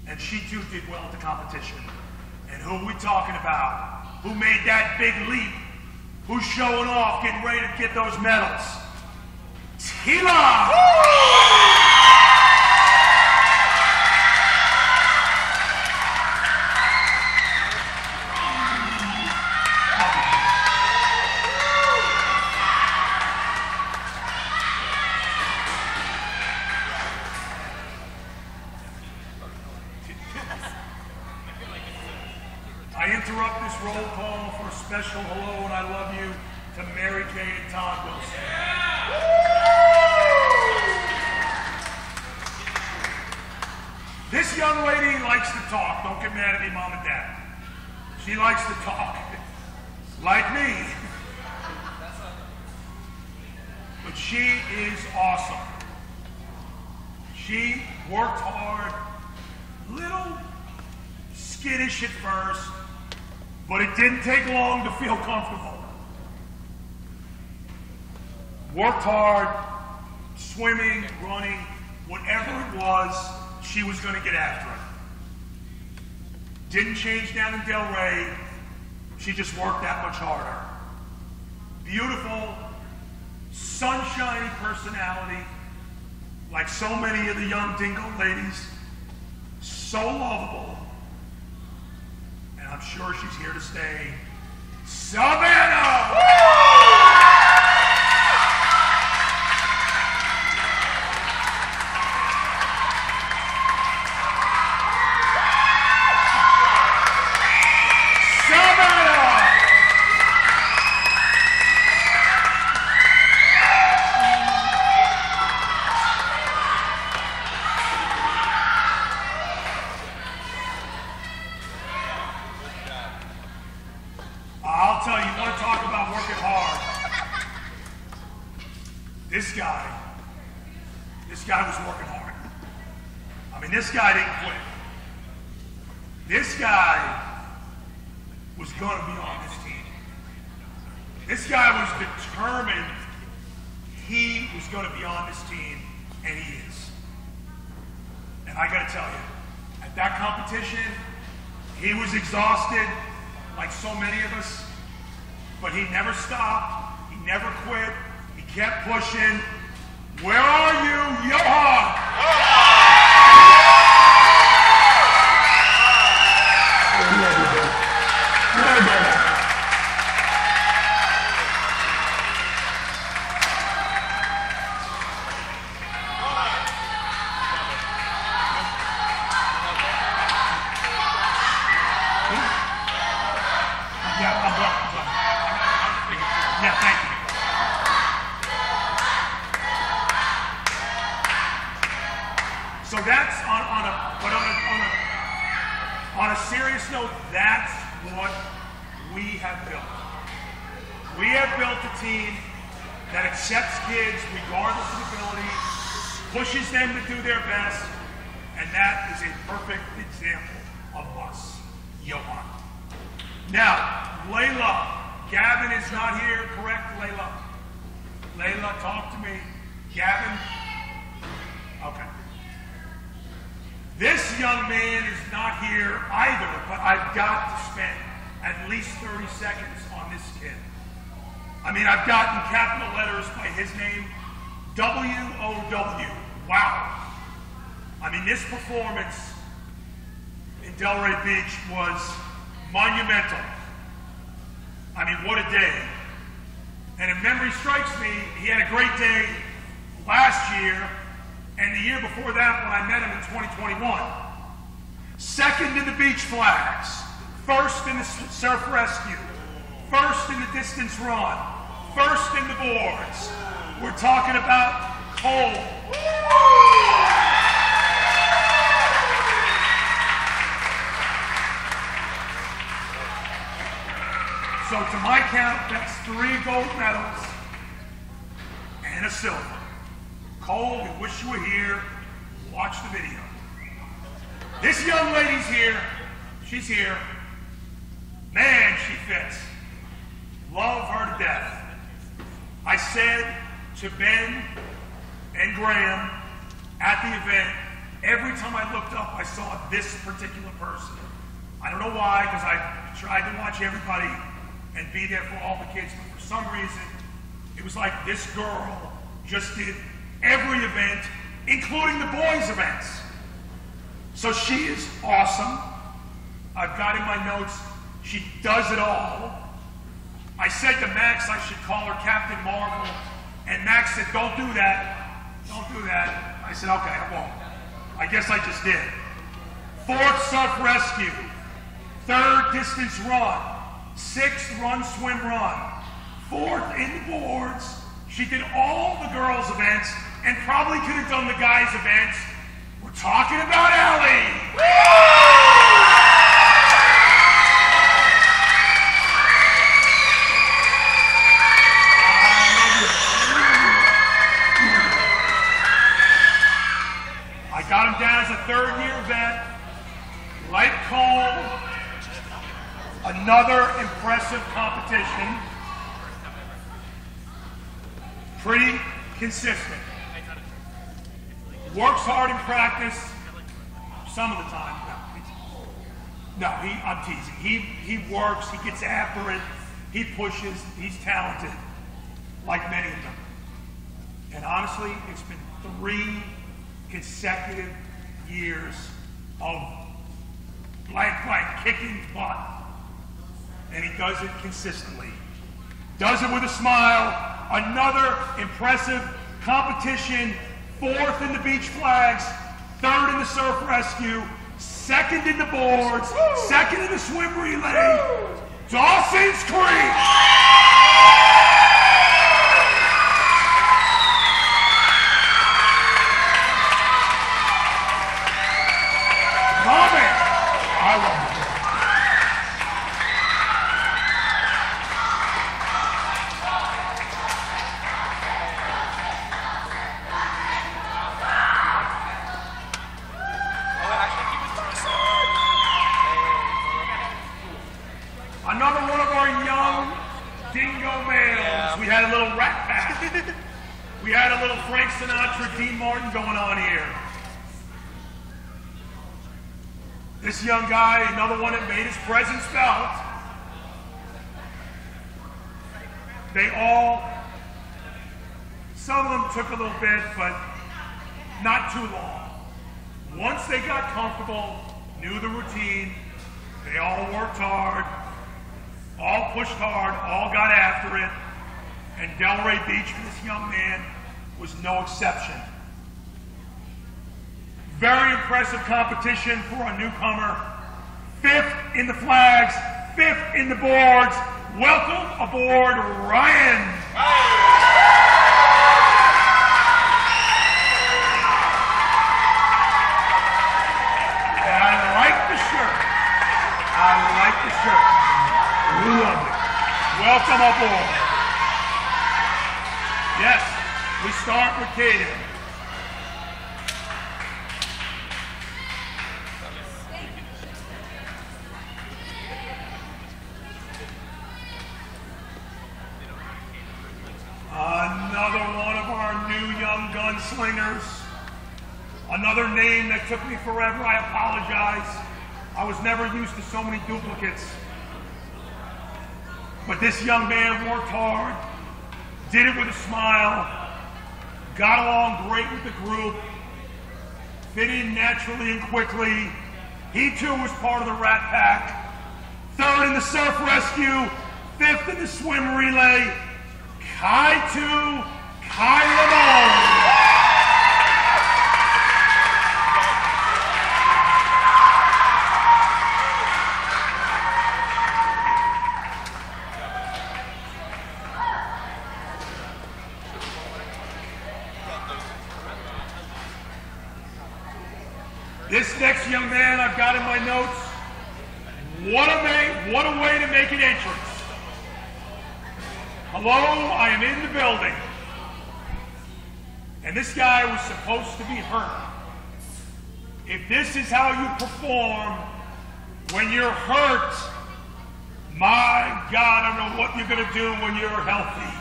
And she too did well at the competition. And who are we talking about? Who made that big leap? Who's showing off, getting ready to get those medals? Tila! I interrupt this roll call for a special hello and I love you to Mary Kay and Todd Wilson. This young lady likes to talk. Don't get mad at me, Mom and Dad. She likes to talk. Like me. But she is awesome. She worked hard, little skittish at first, but it didn't take long to feel comfortable. Worked hard, swimming, running, whatever it was, she was going to get after it. Didn't change down in Del Rey, she just worked that much harder. Beautiful, sunshiny personality, like so many of the young dingo ladies, so lovable. And I'm sure she's here to stay. Savannah! I'll tell you, you want to talk about working hard. This guy was working hard. I mean, this guy didn't quit. This guy was going to be on this team. This guy was determined he was going to be on this team, and he is. And I got to tell you, at that competition, he was exhausted, like so many of us, but he never stopped, he never quit, he kept pushing. Where are you, Johan? Yeah, thank you. So that's on a serious note, that's what we have built. We have built a team that accepts kids regardless of ability, pushes them to do their best, and that is a perfect example of us, Johan. Now, Layla, Gavin is not here, correct, Layla? not talk to me? Gavin? Okay. This young man is not here either, but I've got to spend at least 30 seconds on this kid. I mean, I've got in capital letters by his name, W-O-W. Wow. I mean, this performance in Delray Beach was monumental. I mean, what a day. And if memory strikes me, he had a great day last year and the year before that when I met him in 2021. Second in the beach flags, first in the surf rescue, first in the distance run, first in the boards. We're talking about Cole. So to my count, that's 3 gold medals and a silver. Cole, we wish you were here. Watch the video. This young lady's here. She's here. Man, she fits. Love her to death. I said to Ben and Graham at the event, every time I looked up, I saw this particular person. I don't know why, because I tried to watch everybody and be there for all the kids, but for some reason, it was like this girl just did every event, including the boys' events. So she is awesome. I've got in my notes, she does it all. I said to Max I should call her Captain Marvel, and Max said, don't do that. Don't do that. I said, okay, I won't. I guess I just did. 4th surf rescue. 3rd distance run. 6th run, swim, run. 4th in the boards. She did all the girls' events and probably could have done the guys' events. We're talking about Allie. I got him down as a 3rd-year vet. Like Cole, another impressive competition. Pretty consistent. Works hard in practice some of the time. No, I'm teasing. He works, he gets after it, he pushes, he's talented, like many of them. And honestly, it's been 3 consecutive years of blank kicking butt. And he does it consistently. Does it with a smile. Another impressive competition. 4th in the beach flags, 3rd in the surf rescue, 2nd in the boards, 2nd in the swim relay. Dawson's Creek. Love it. I love it. Another one of our young dingo males. We had a little rat pack. We had a little Frank Sinatra, Dean Martin going on here. This young guy, another one that made his presence felt. They all, some of them took a little bit, but not too long. Once they got comfortable, knew the routine, they all worked hard, all pushed hard, all got after it, and Delray Beach for this young man was no exception. Very impressive competition for a newcomer. 5th in the flags, 5th in the boards. Welcome aboard, Ryan. And I like the shirt. I like the shirt. Love it. Welcome aboard. Yes, we start with Kaden. Another slingers. Another name that took me forever, I apologize. I was never used to so many duplicates. But this young man worked hard, did it with a smile, got along great with the group, fit in naturally and quickly. He too was part of the Rat Pack. Third in the surf rescue, fifth in the swim relay, Kai Lamone. This next young man I've got in my notes, what a way to make an entrance. Hello, I am in the building. And this guy was supposed to be hurt. If this is how you perform when you're hurt, my God, I don't know what you're going to do when you're healthy.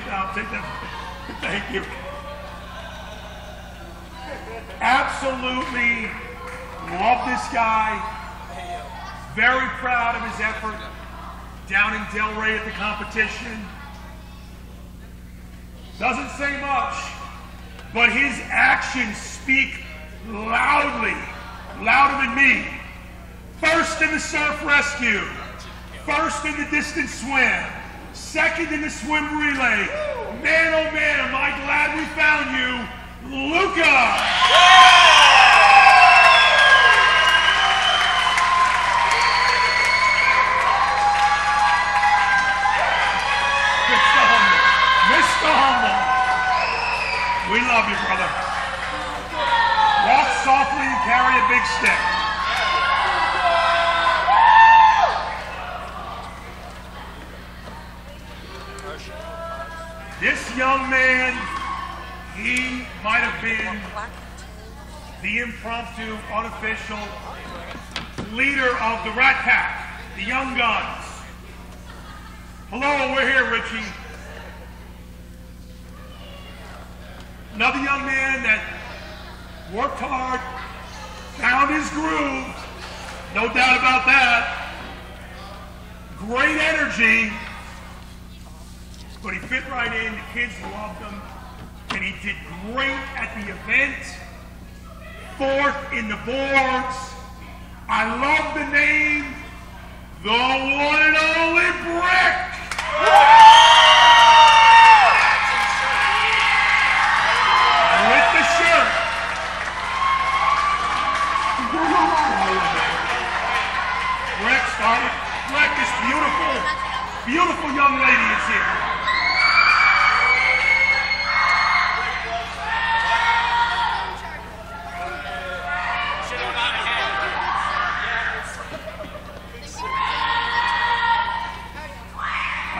I'll take that. Thank you. Absolutely love this guy. Very proud of his effort down in Delray at the competition. Doesn't say much, but his actions speak loudly, louder than me. First in the surf rescue, first in the distance swim, second in the swim relay. Man, oh man, am I glad we found you, Luca! Mr. Humble, we love you, brother. Walk softly and carry a big stick. This young man, he might have been the impromptu, unofficial leader of the Rat Pack, the Young Guns. Hello, we're here, Richie. Another young man that worked hard, found his groove, no doubt about that. Great energy, but he fit right in, the kids loved him, and he did great at the event. Fourth in the boards. I love the name, the one and only Brick. With the shirt. Brick started. Brick, this beautiful young lady is here.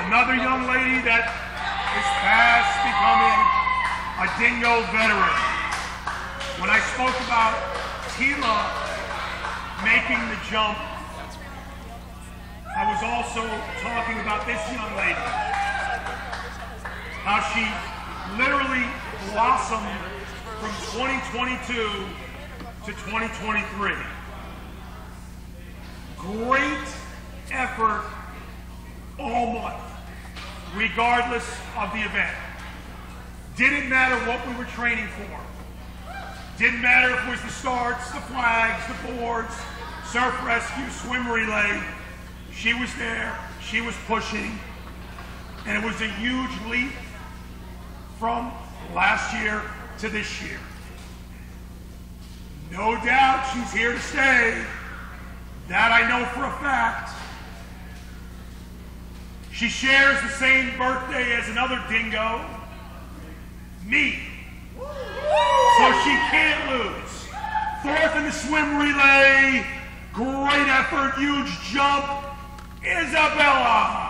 Another young lady that is fast becoming a Dingo veteran. When I spoke about Tila making the jump, I was also talking about this young lady. How she literally blossomed from 2022 to 2023. Great effort all month, regardless of the event. Didn't matter what we were training for. Didn't matter if it was the starts, the flags, the boards, surf rescue, swim relay. She was there, she was pushing, and it was a huge leap from last year to this year. No doubt she's here to stay. That I know for a fact. She shares the same birthday as another Dingo, me. So she can't lose. Fourth in the swim relay, great effort, huge jump, Isabella.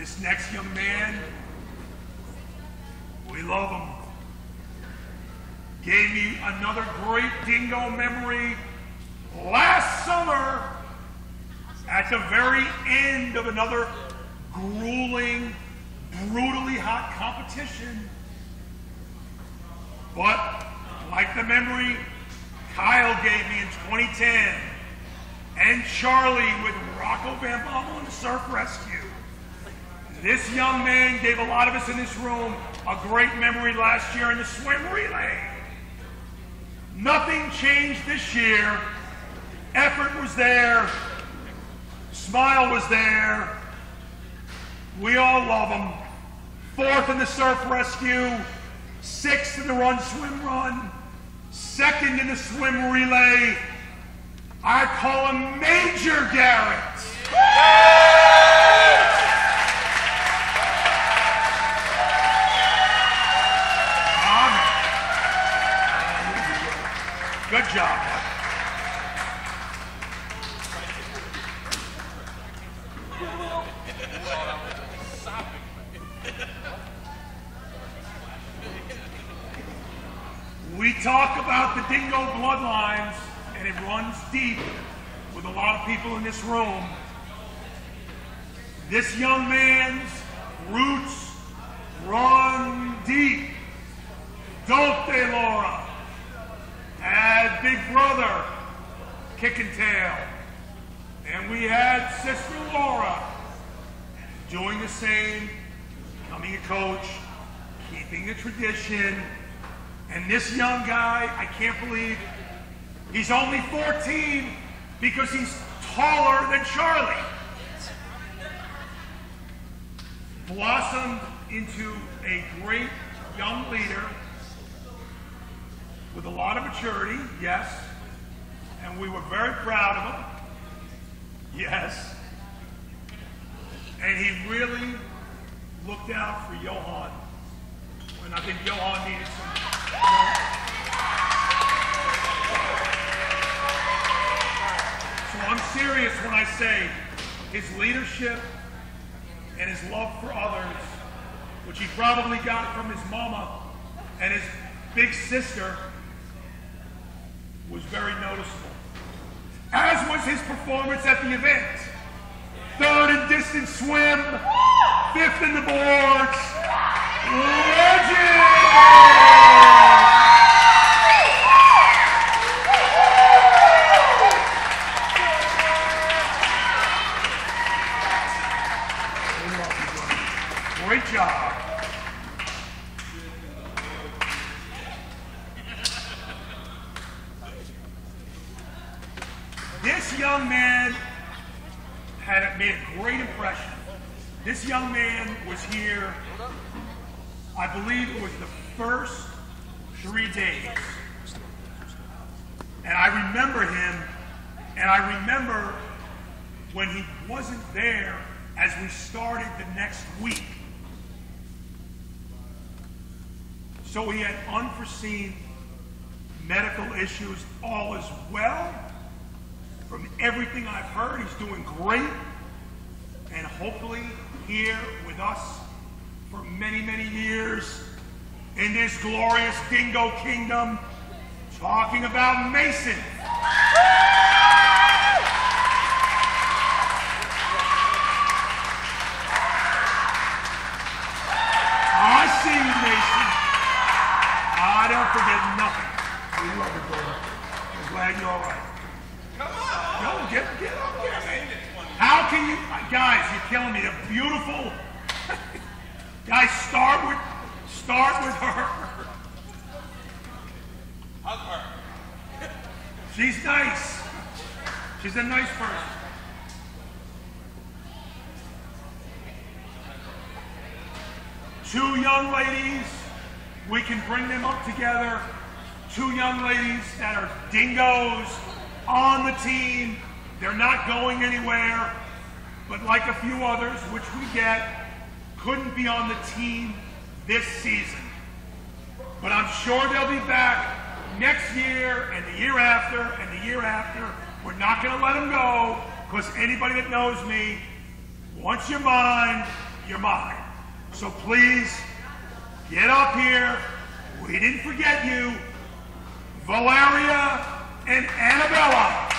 This next young man, we love him. Gave me another great Dingo memory last summer at the very end of another grueling, brutally hot competition. But like the memory Kyle gave me in 2010, and Charlie with Rocco Van Bommel and the Surf Rescue, this young man gave a lot of us in this room a great memory last year in the swim relay. Nothing changed this year. Effort was there. Smile was there. We all love him. 4th in the Surf Rescue, 6th in the Run Swim Run, 2nd in the swim relay. I call him Major Garrett. Good job. We talk about the Dingo bloodlines, and it runs deep with a lot of people in this room. This young man's roots run deep. Don't they, Laura? Had Big Brother, Kicking Tail. And we had Sister Laura doing the same, becoming a coach, keeping the tradition. And this young guy, I can't believe he's only 14 because he's taller than Charlie. Blossomed into a great young leader with a lot of maturity, yes. And we were very proud of him, yes. And he really looked out for Johan. And I think Johan needed some. So I'm serious when I say his leadership and his love for others, which he probably got from his mama and his big sister, was very noticeable. As was his performance at the event. 3rd in distance swim, 5th in the boards. Legend! Great job. This young man had made a great impression. This young man was here, I believe it was the first 3 days. And I remember him, and I remember when he wasn't there as we started the next week. So he had unforeseen medical issues. All is well. From everything I've heard, he's doing great. And hopefully here with us for many, many years in this glorious Dingo Kingdom, talking about Mason. I see you, Mason. I don't forget nothing. We love you, brother. I'm glad you're all right. Come on. No, get up there. How can you, guys, you're killing me. They're beautiful. Guys, start with her. Hug her. She's nice. She's a nice person. Two young ladies, we can bring them up together. Two young ladies that are Dingoes on the team. They're not going anywhere, but like a few others, which we get, couldn't be on the team this season. But I'm sure they'll be back next year and the year after and the year after. We're not going to let them go, because anybody that knows me, once you're mine, you're mine. So please, get up here. We didn't forget you. Valeria and Annabella.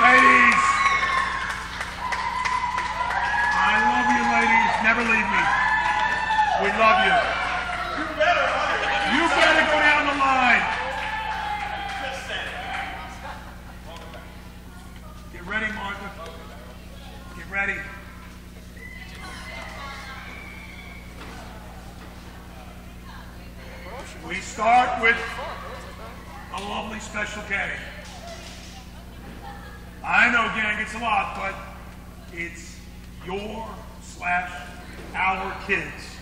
Ladies, I love you, ladies. Never leave me. We love you. You better go down the line. Get ready, Martha. Get ready. We start with a lovely special gang. I know gang, it's a lot, but it's your/our kids.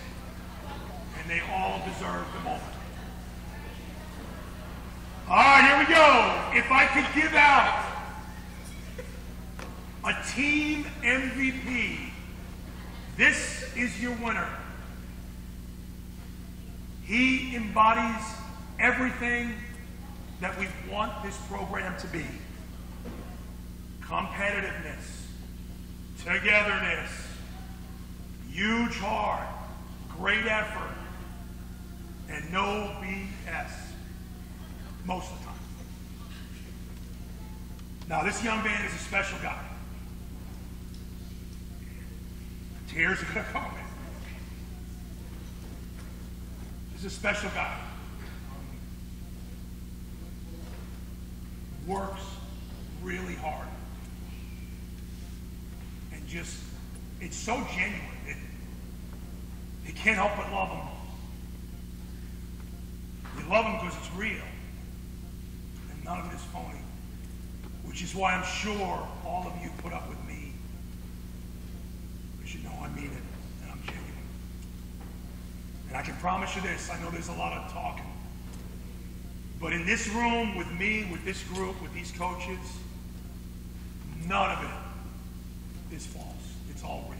And they all deserve the moment. All right, here we go. If I could give out a team MVP, this is your winner. He embodies everything that we want this program to be. Competitiveness, togetherness, huge heart, great effort, and no BS most of the time. Now, this young man is a special guy. Tears are going to come. He's a special guy. Works really hard. And just, it's so genuine. You can't help but love him. You love him because it's real. And none of it is phony. Which is why I'm sure all of you put up with me. Because you know I mean it, and I'm genuine. And I can promise you this, I know there's a lot of talking. But in this room, with me, with this group, with these coaches, none of it is false. It's all real.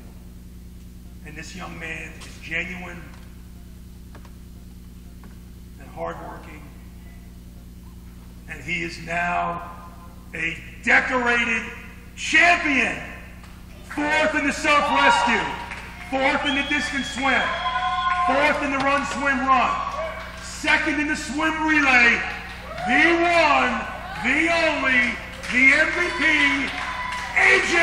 And this young man is genuine and hardworking. And he is now a decorated champion. 4th in the surf rescue. 4th in the distance swim. 4th in the run, swim, run. 2nd in the swim relay. The one, the only, the MVP, AJ!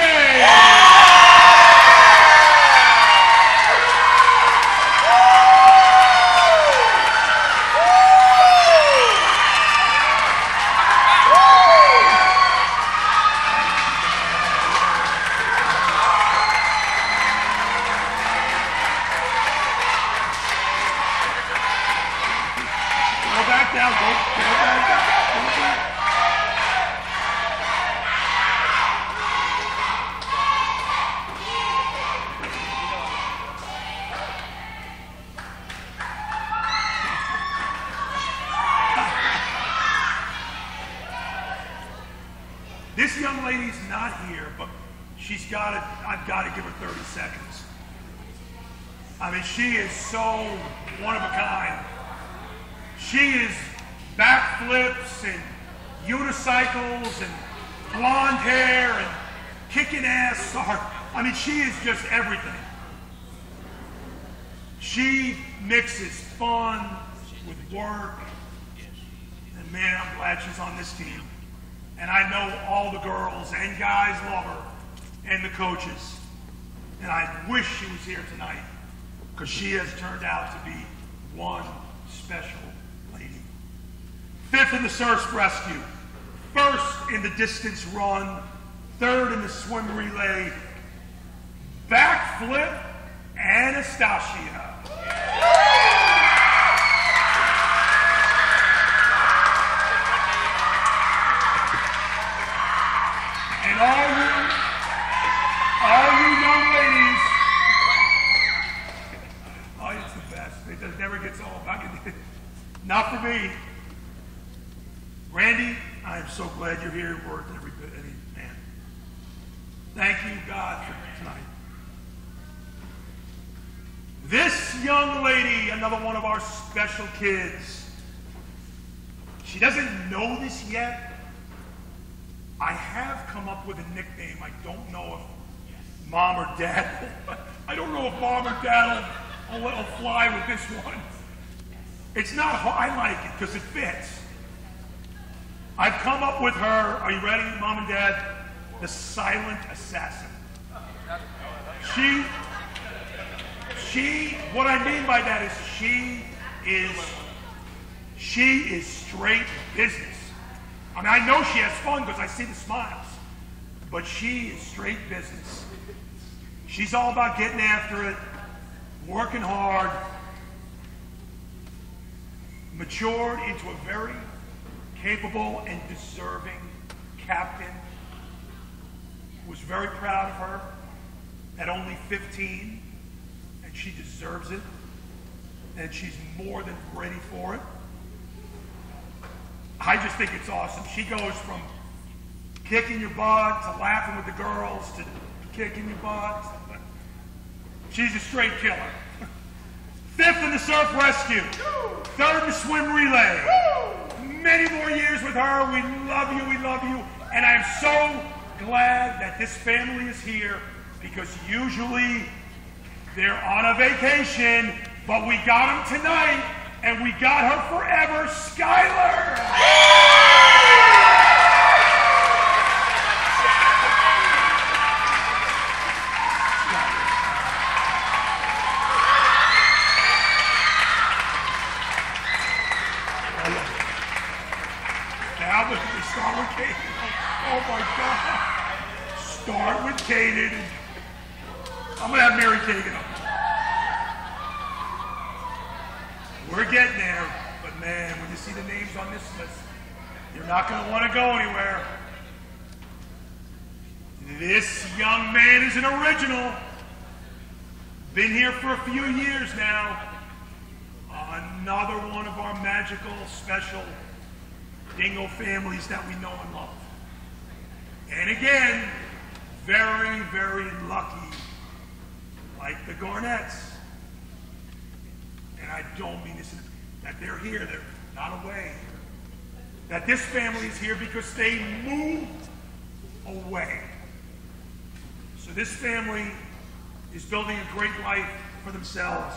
This young lady's not here, but she's got to, I've got to give her 30 seconds. I mean, she is so one of a kind. She is backflips and unicycles and blonde hair and kicking ass. I mean, she is just everything. She mixes fun with work. And man, I'm glad she's on this team. And I know all the girls and guys love her, and the coaches. And I wish she was here tonight, because she has turned out to be one special lady. 5th in the surf rescue, 1st in the distance run, 3rd in the swim relay, backflip, Anastasia. And all you young ladies, oh, it's the best. It never gets old. Not for me. Randy, I am so glad you're here. Worth every bit, man. Thank you, God, for tonight. young lady, another one of our special kids, she doesn't know this yet. I have come up with a nickname. I don't know if Mom or Dad, I don't know if Mom or Dad will fly with this one. It's not hard. I like it because it fits. I've come up with her, are you ready, Mom and Dad? The Silent Assassin. What I mean by that is she is straight business. I mean, I know she has fun because I see the smiles, but she is straight business. She's all about getting after it, working hard, matured into a very capable and deserving captain. Was very proud of her at only 15, and she deserves it, and she's more than ready for it. I just think it's awesome. She goes from kicking your butt to laughing with the girls to kicking your butt. She's a straight killer. 5th in the surf rescue, 3rd in the swim relay. Many more years with her. We love you, and I am so glad that this family is here because usually they're on a vacation, but we got them tonight and we got her forever, Skylar! Now we start with Kaden. Oh my God. Start with Kaden. I'm going to have Mary Kagan up. We're getting there, but man, when you see the names on this list, you're not going to want to go anywhere. This young man is an original. Been here for a few years now. Another one of our magical, special Dingo families that we know and love. And again, very, very lucky, like the Garnetts. And I don't mean this, that they're here, they're not away. That this family is here because they moved away. So this family is building a great life for themselves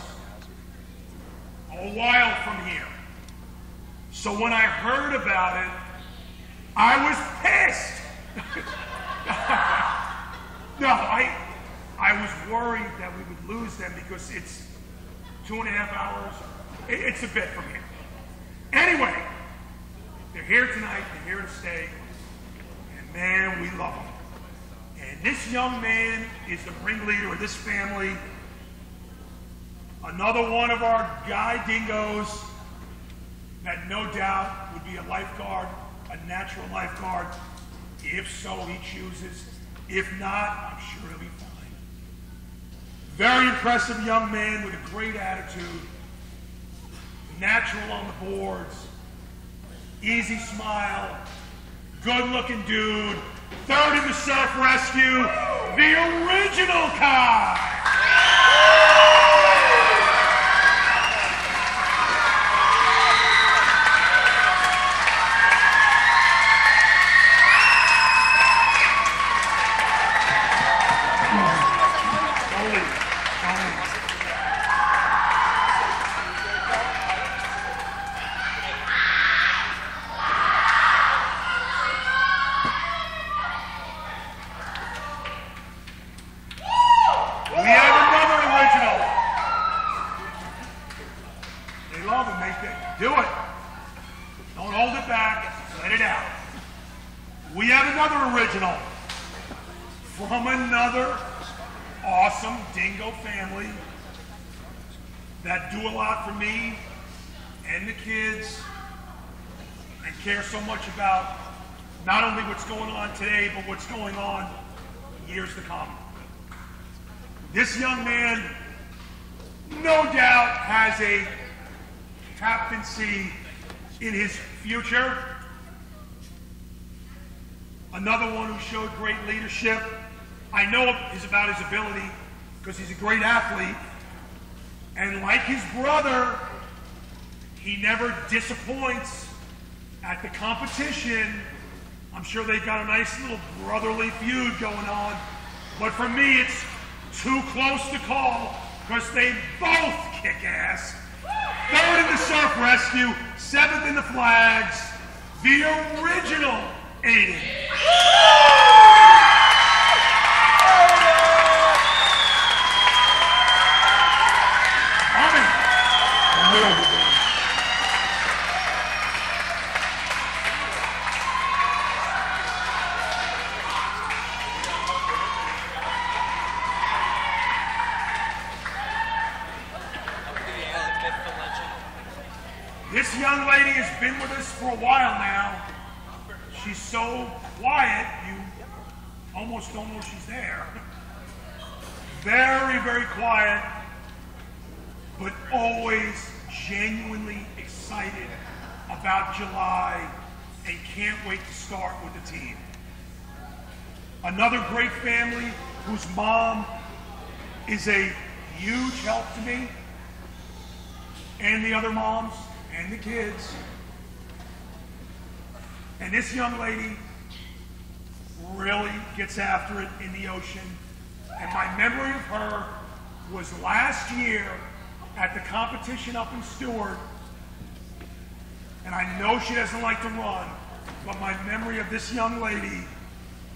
a while from here. So when I heard about it, I was pissed. No, I was worried that we would lose them because it's 2.5 hours. It's a bit from here. Anyway, they're here tonight, they're here to stay, and man, we love them. And this young man is the ringleader of this family. Another one of our guy dingoes that no doubt would be a lifeguard, a natural lifeguard, if so he chooses. If not, I'm sure he'll be fine. Very impressive young man with a great attitude, natural on the boards, easy smile, good-looking dude, 3rd in the surf rescue, the original Kai. So much about not only what's going on today, but what's going on in years to come. This young man, no doubt, has a captaincy in his future. Another one who showed great leadership. I know is about his ability because he's a great athlete. And like his brother, he never disappoints at the competition. I'm sure they've got a nice little brotherly feud going on. But for me, it's too close to call because they both kick ass. Third in the surf rescue, seventh in the flags, the original Aiden. This young lady has been with us for a while now. She's so quiet, you almost don't know she's there. Very, very quiet, but always genuinely excited about July and can't wait to start with the team. Another great family whose mom is a huge help to me and the other moms and the kids. And this young lady really gets after it in the ocean. And my memory of her was last year at the competition up in Stewart. And I know she doesn't like to run, but my memory of this young lady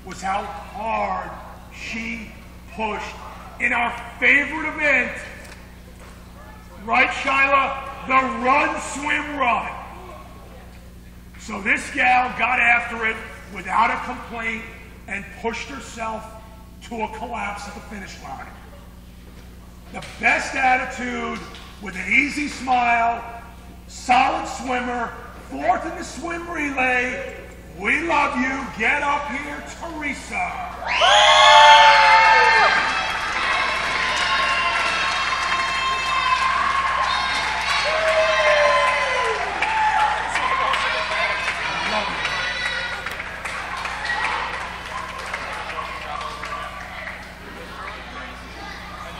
was how hard she pushed in our favorite event. Right, Shyla? The run, swim, run. So this gal got after it without a complaint and pushed herself to a collapse at the finish line. The best attitude with an easy smile, solid swimmer, fourth in the swim relay. We love you. Get up here, Teresa.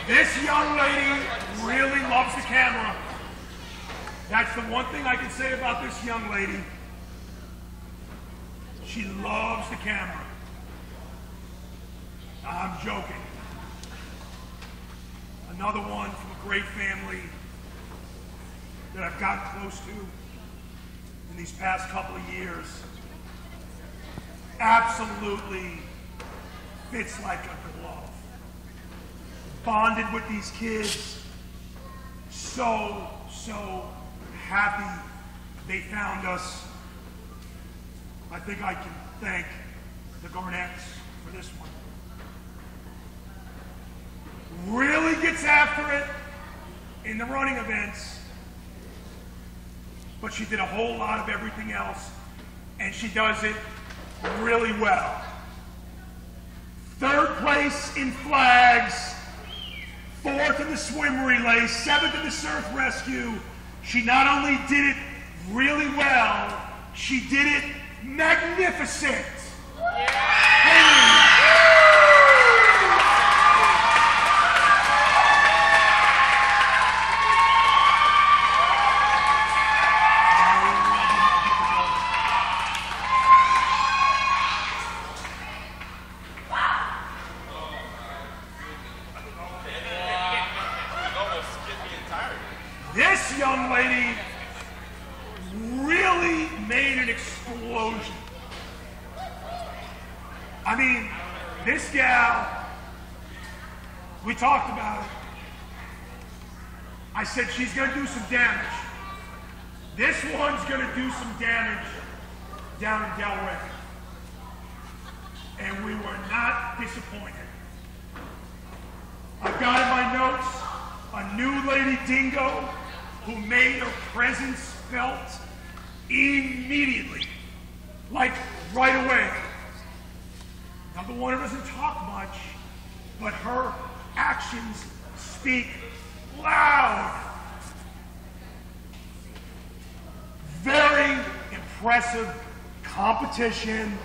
This young lady really loves the camera. That's the one thing I can say about this young lady. She loves the camera. I'm joking. Another one from a great family that I've gotten close to in these past couple of years. Absolutely fits like a glove. Bonded with these kids. So happy they found us. I think I can thank the Garnetts for this one. Really gets after it in the running events, but she did a whole lot of everything else, and she does it really well. Third place in flags, fourth in the swim relay, seventh in the surf rescue. She not only did it really well, she did it magnificent. This young lady really made an explosion. I mean, this gal, we talked about it. I said she's going to do some damage. This one's going to do some damage down in Delray. And we were not disappointed. I've got in my notes a new lady dingo who made her presence felt immediately, like right away. Number one, who doesn't talk much, but her actions speak loud. Very impressive competition.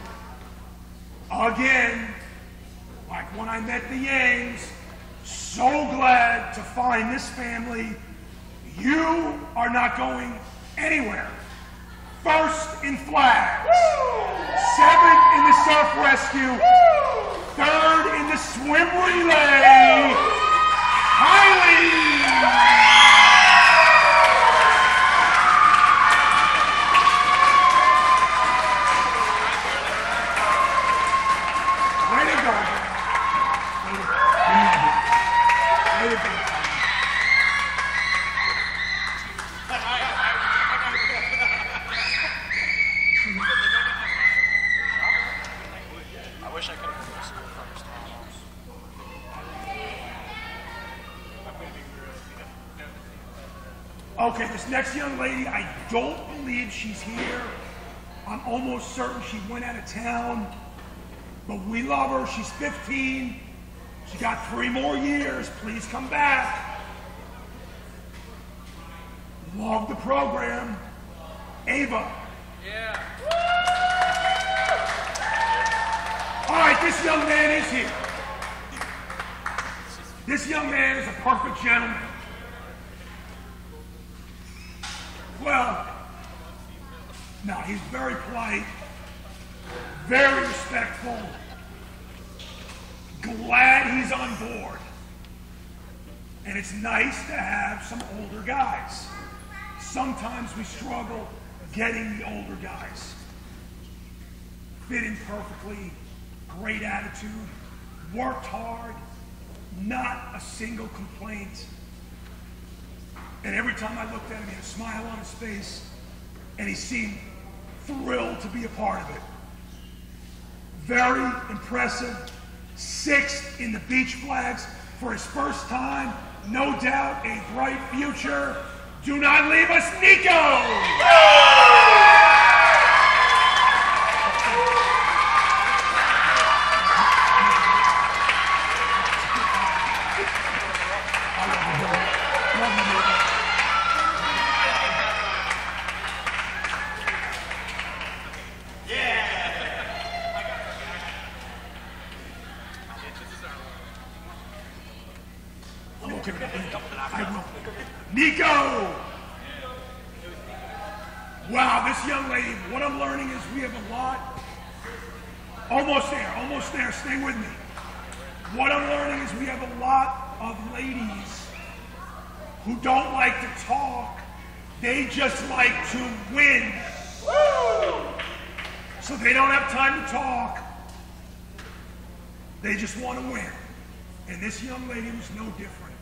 Again, like when I met the Yangs, so glad to find this family. You are not going anywhere. First in flags. Second in the surf rescue. Third in the swim relay. Kylie. Okay, this next young lady, I don't believe she's here. I'm almost certain she went out of town. But we love her. She's 15. She got 3 more years. Please come back. Love the program. Ava. Yeah. All right, this young man is here. This young man is a perfect gentleman. Well, no, he's very polite, very respectful, glad he's on board. And it's nice to have some older guys. Sometimes we struggle getting the older guys. Fit in perfectly, great attitude, worked hard, not a single complaint. And every time I looked at him, he had a smile on his face, and he seemed thrilled to be a part of it. Very impressive. 6th in the beach flags for his first time. No doubt a bright future. Do not leave us, Nico! Nico! Wow, this young lady, what I'm learning is we have a lot. Almost there, stay with me. What I'm learning is we have a lot of ladies who don't like to talk, they just like to win. Woo! So they don't have time to talk, they just want to win. And this young lady was no different.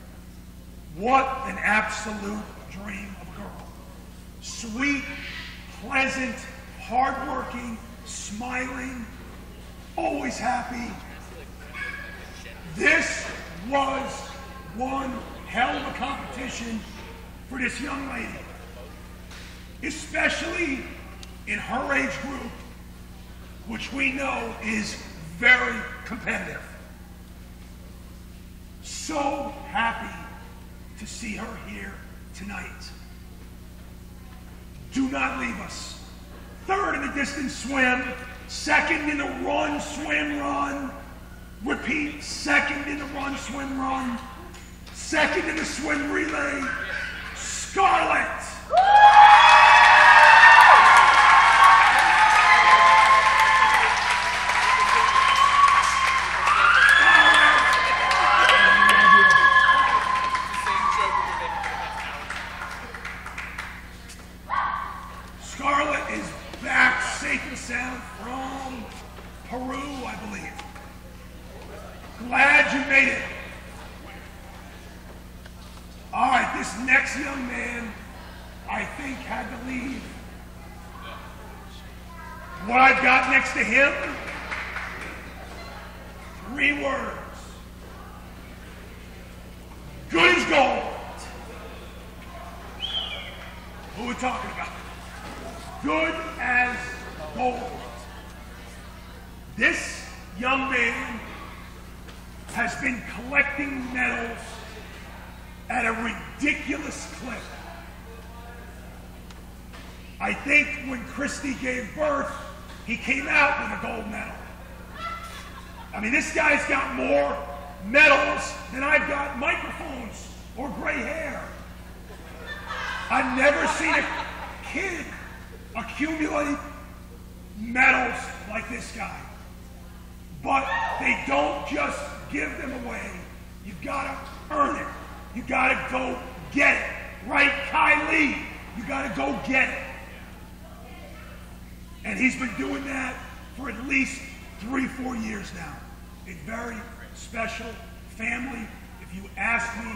What an absolute dream of a girl. Sweet, pleasant, hardworking, smiling, always happy. This was one hell of a competition for this young lady, especially in her age group, which we know is very competitive. So happy to see her here tonight. Do not leave us. 3rd in the distance swim, 2nd in the run, swim, run. Repeat, 2nd in the run, swim, run. 2nd in the swim relay, Scarlett. Scarlett is back safe and sound from Peru, I believe. Glad you made it. All right, this next young man, I think, had to leave. What I've got next to him, 3 words. Good as gold. Who are we talking about? Good as gold. This young man has been collecting medals at a ridiculous clip. I think when Christy gave birth, he came out with a gold medal. I mean, this guy's got more medals than I've got microphones or gray hair. I've never seen a kid accumulate medals like this guy. But they don't just give them away. You've got to earn it. You got to go get it. Right, Kylie? You got to go get it. And he's been doing that for at least 3-4 years now. A very special family. If you ask me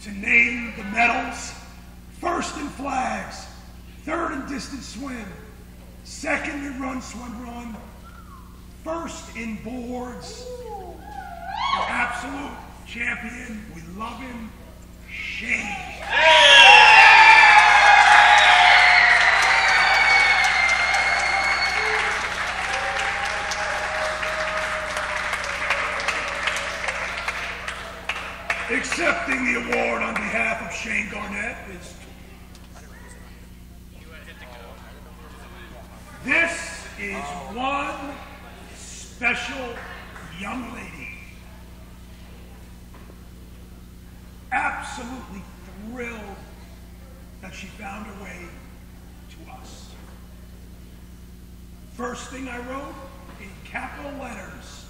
to name the medals, first in flags, third in distance swim, second in run, swim, run, first in boards, our absolute champion, we love him, Shane. Accepting the award on behalf of Shane Garnett is this is one special young lady. Absolutely thrilled that she found her way to us. First thing I wrote in capital letters,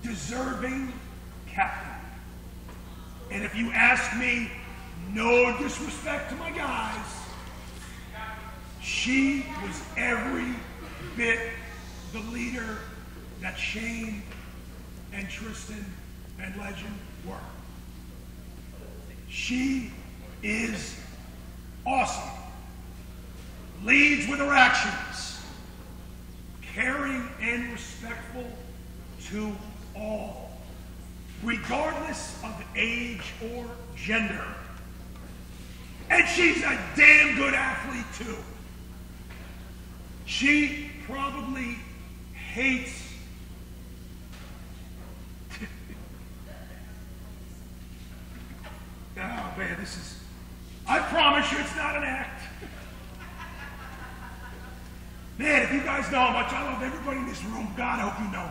deserving captain. And if you ask me, no disrespect to my guys, she was every bit the leader that Shane and Tristan and Legend were. She is awesome. Leads with her actions. Caring and respectful to all, regardless of age or gender. And she's a damn good athlete too. She probably hates oh man, this is, I promise you it's not an act. Man, if you guys know how much I love everybody in this room, God, I hope you know.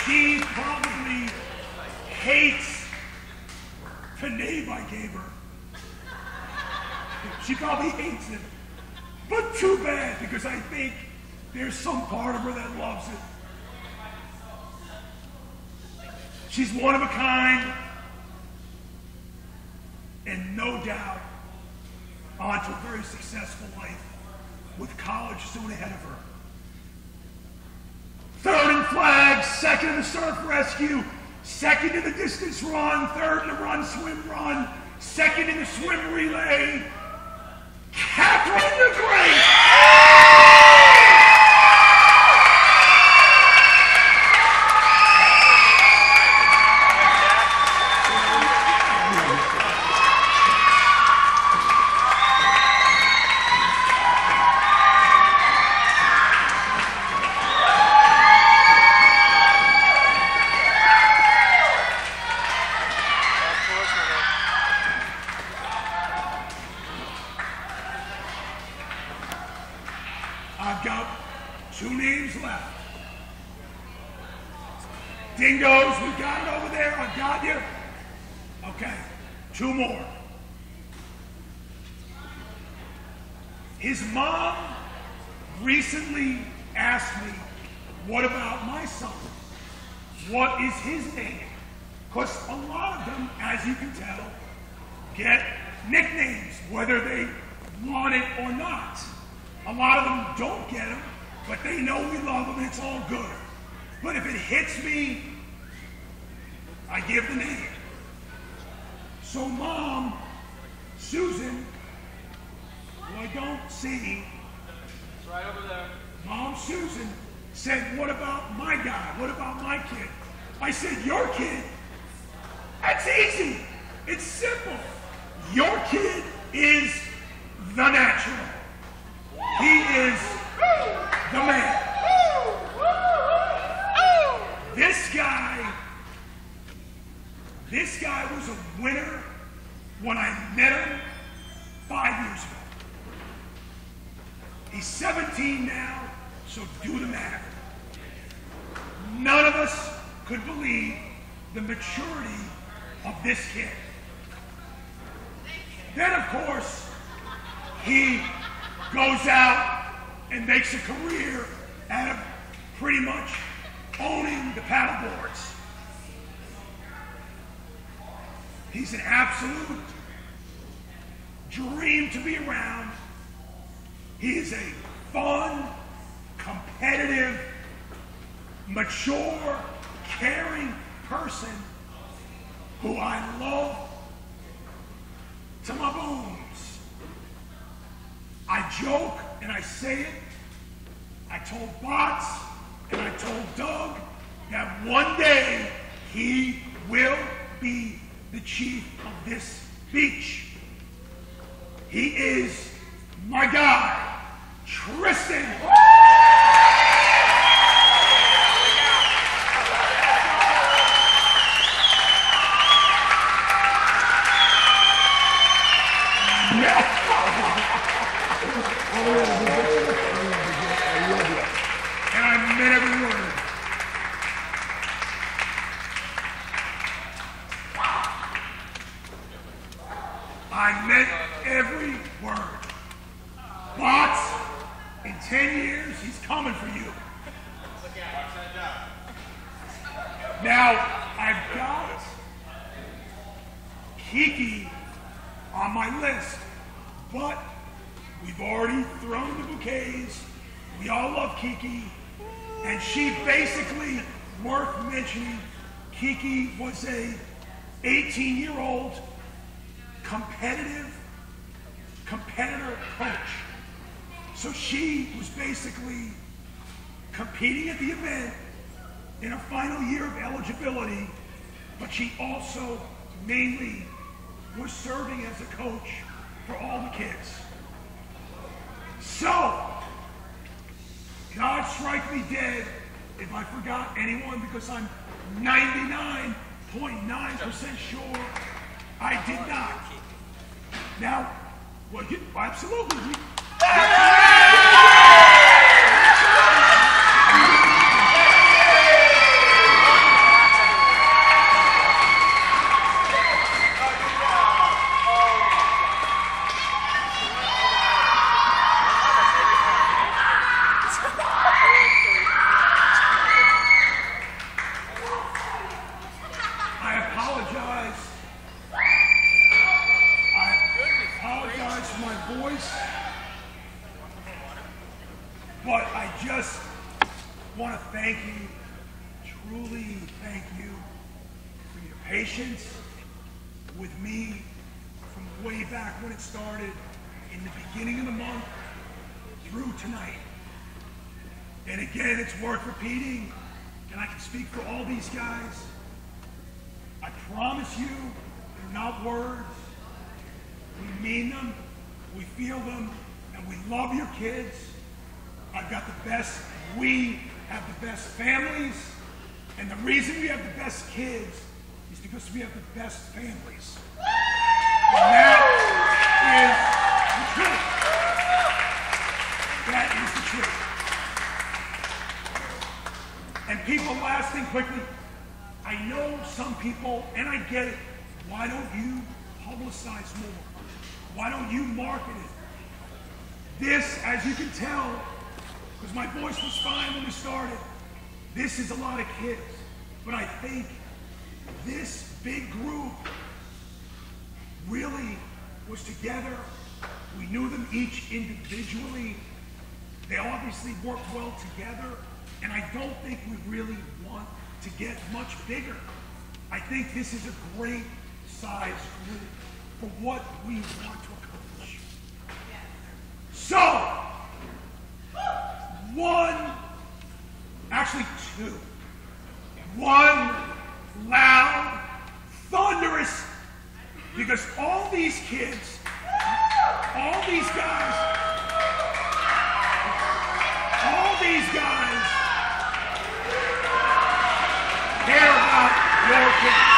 She probably hates the name I gave her. She probably hates it. But too bad, because I think there's some part of her that loves it. She's one of a kind, and no doubt on to a very successful life with college soon ahead of her. Third in flags, second in the surf rescue, second in the distance run, third in the run, swim, run, second in the swim relay, Catherine the Great! I've got 2 names left. Dingoes, we got it over there. I've got you. Okay, 2 more. His mom recently asked me, what about my son? What is his name? Because a lot of them, as you can tell, get nicknames, whether they want it or not. A lot of them don't get them, but they know we love them and it's all good. But if it hits me, I give the name. So Mom, Susan, who I don't see, it's right over there. Mom Susan said, what about my guy? What about my kid? I said, your kid? That's easy. It's simple. Your kid is the natural. He is the man. This guy was a winner when I met him 5 years ago. He He's 17 now, so do the math. None of us could believe the maturity of this kid. Then, of course, he goes out and makes a career out of pretty much owning the paddle boards. He's an absolute dream to be around. He is a fun, competitive, mature, caring person who I love to my bones. I joke and I say it. I told Bots and I told Doug that one day he will be the chief of this beach. He is my guy, Tristan. And I meant every word. I meant every word. Bots, in 10 years, he's coming for you. Now, I've got Kiki on my list, but we've already thrown the bouquets. We all love Kiki, and she basically, worth mentioning, Kiki was a 18-year-old competitor coach. So she was basically competing at the event in her final year of eligibility, but she also mainly was serving as a coach for all the kids. So, God strike me dead if I forgot anyone, because I'm 99.9% sure I did not. Now, well, absolutely. But I just want to thank you, truly thank you for your patience with me from way back when it started in the beginning of the month through tonight. And again, it's worth repeating, and I can speak for all these guys. I promise you, they're not words. We mean them, we feel them, and we love your kids. I've got the best, we have the best families, and the reason we have the best kids is because we have the best families. And that is the truth. That is the truth. And people, last thing quickly, I know some people, and I get it, why don't you publicize more? Why don't you market it? This, as you can tell, because my voice was fine when we started, this is a lot of kids. But I think this big group really was together. We knew them each individually. They obviously worked well together. And I don't think we really want to get much bigger. I think this is a great size group for what we want to accomplish. So, one loud, thunderous, because all these kids, all these guys care about your kids.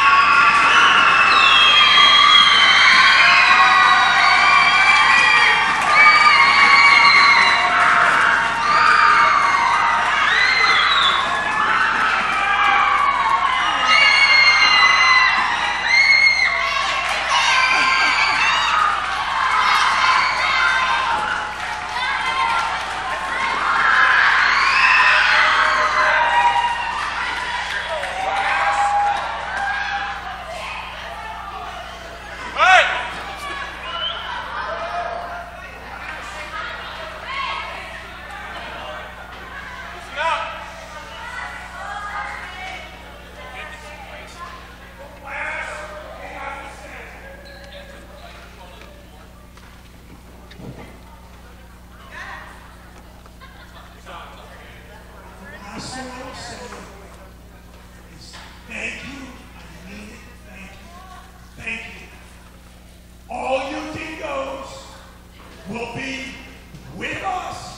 last thing I will say is thank you. I mean it. Thank you. Thank you. All you Dingoes will be with us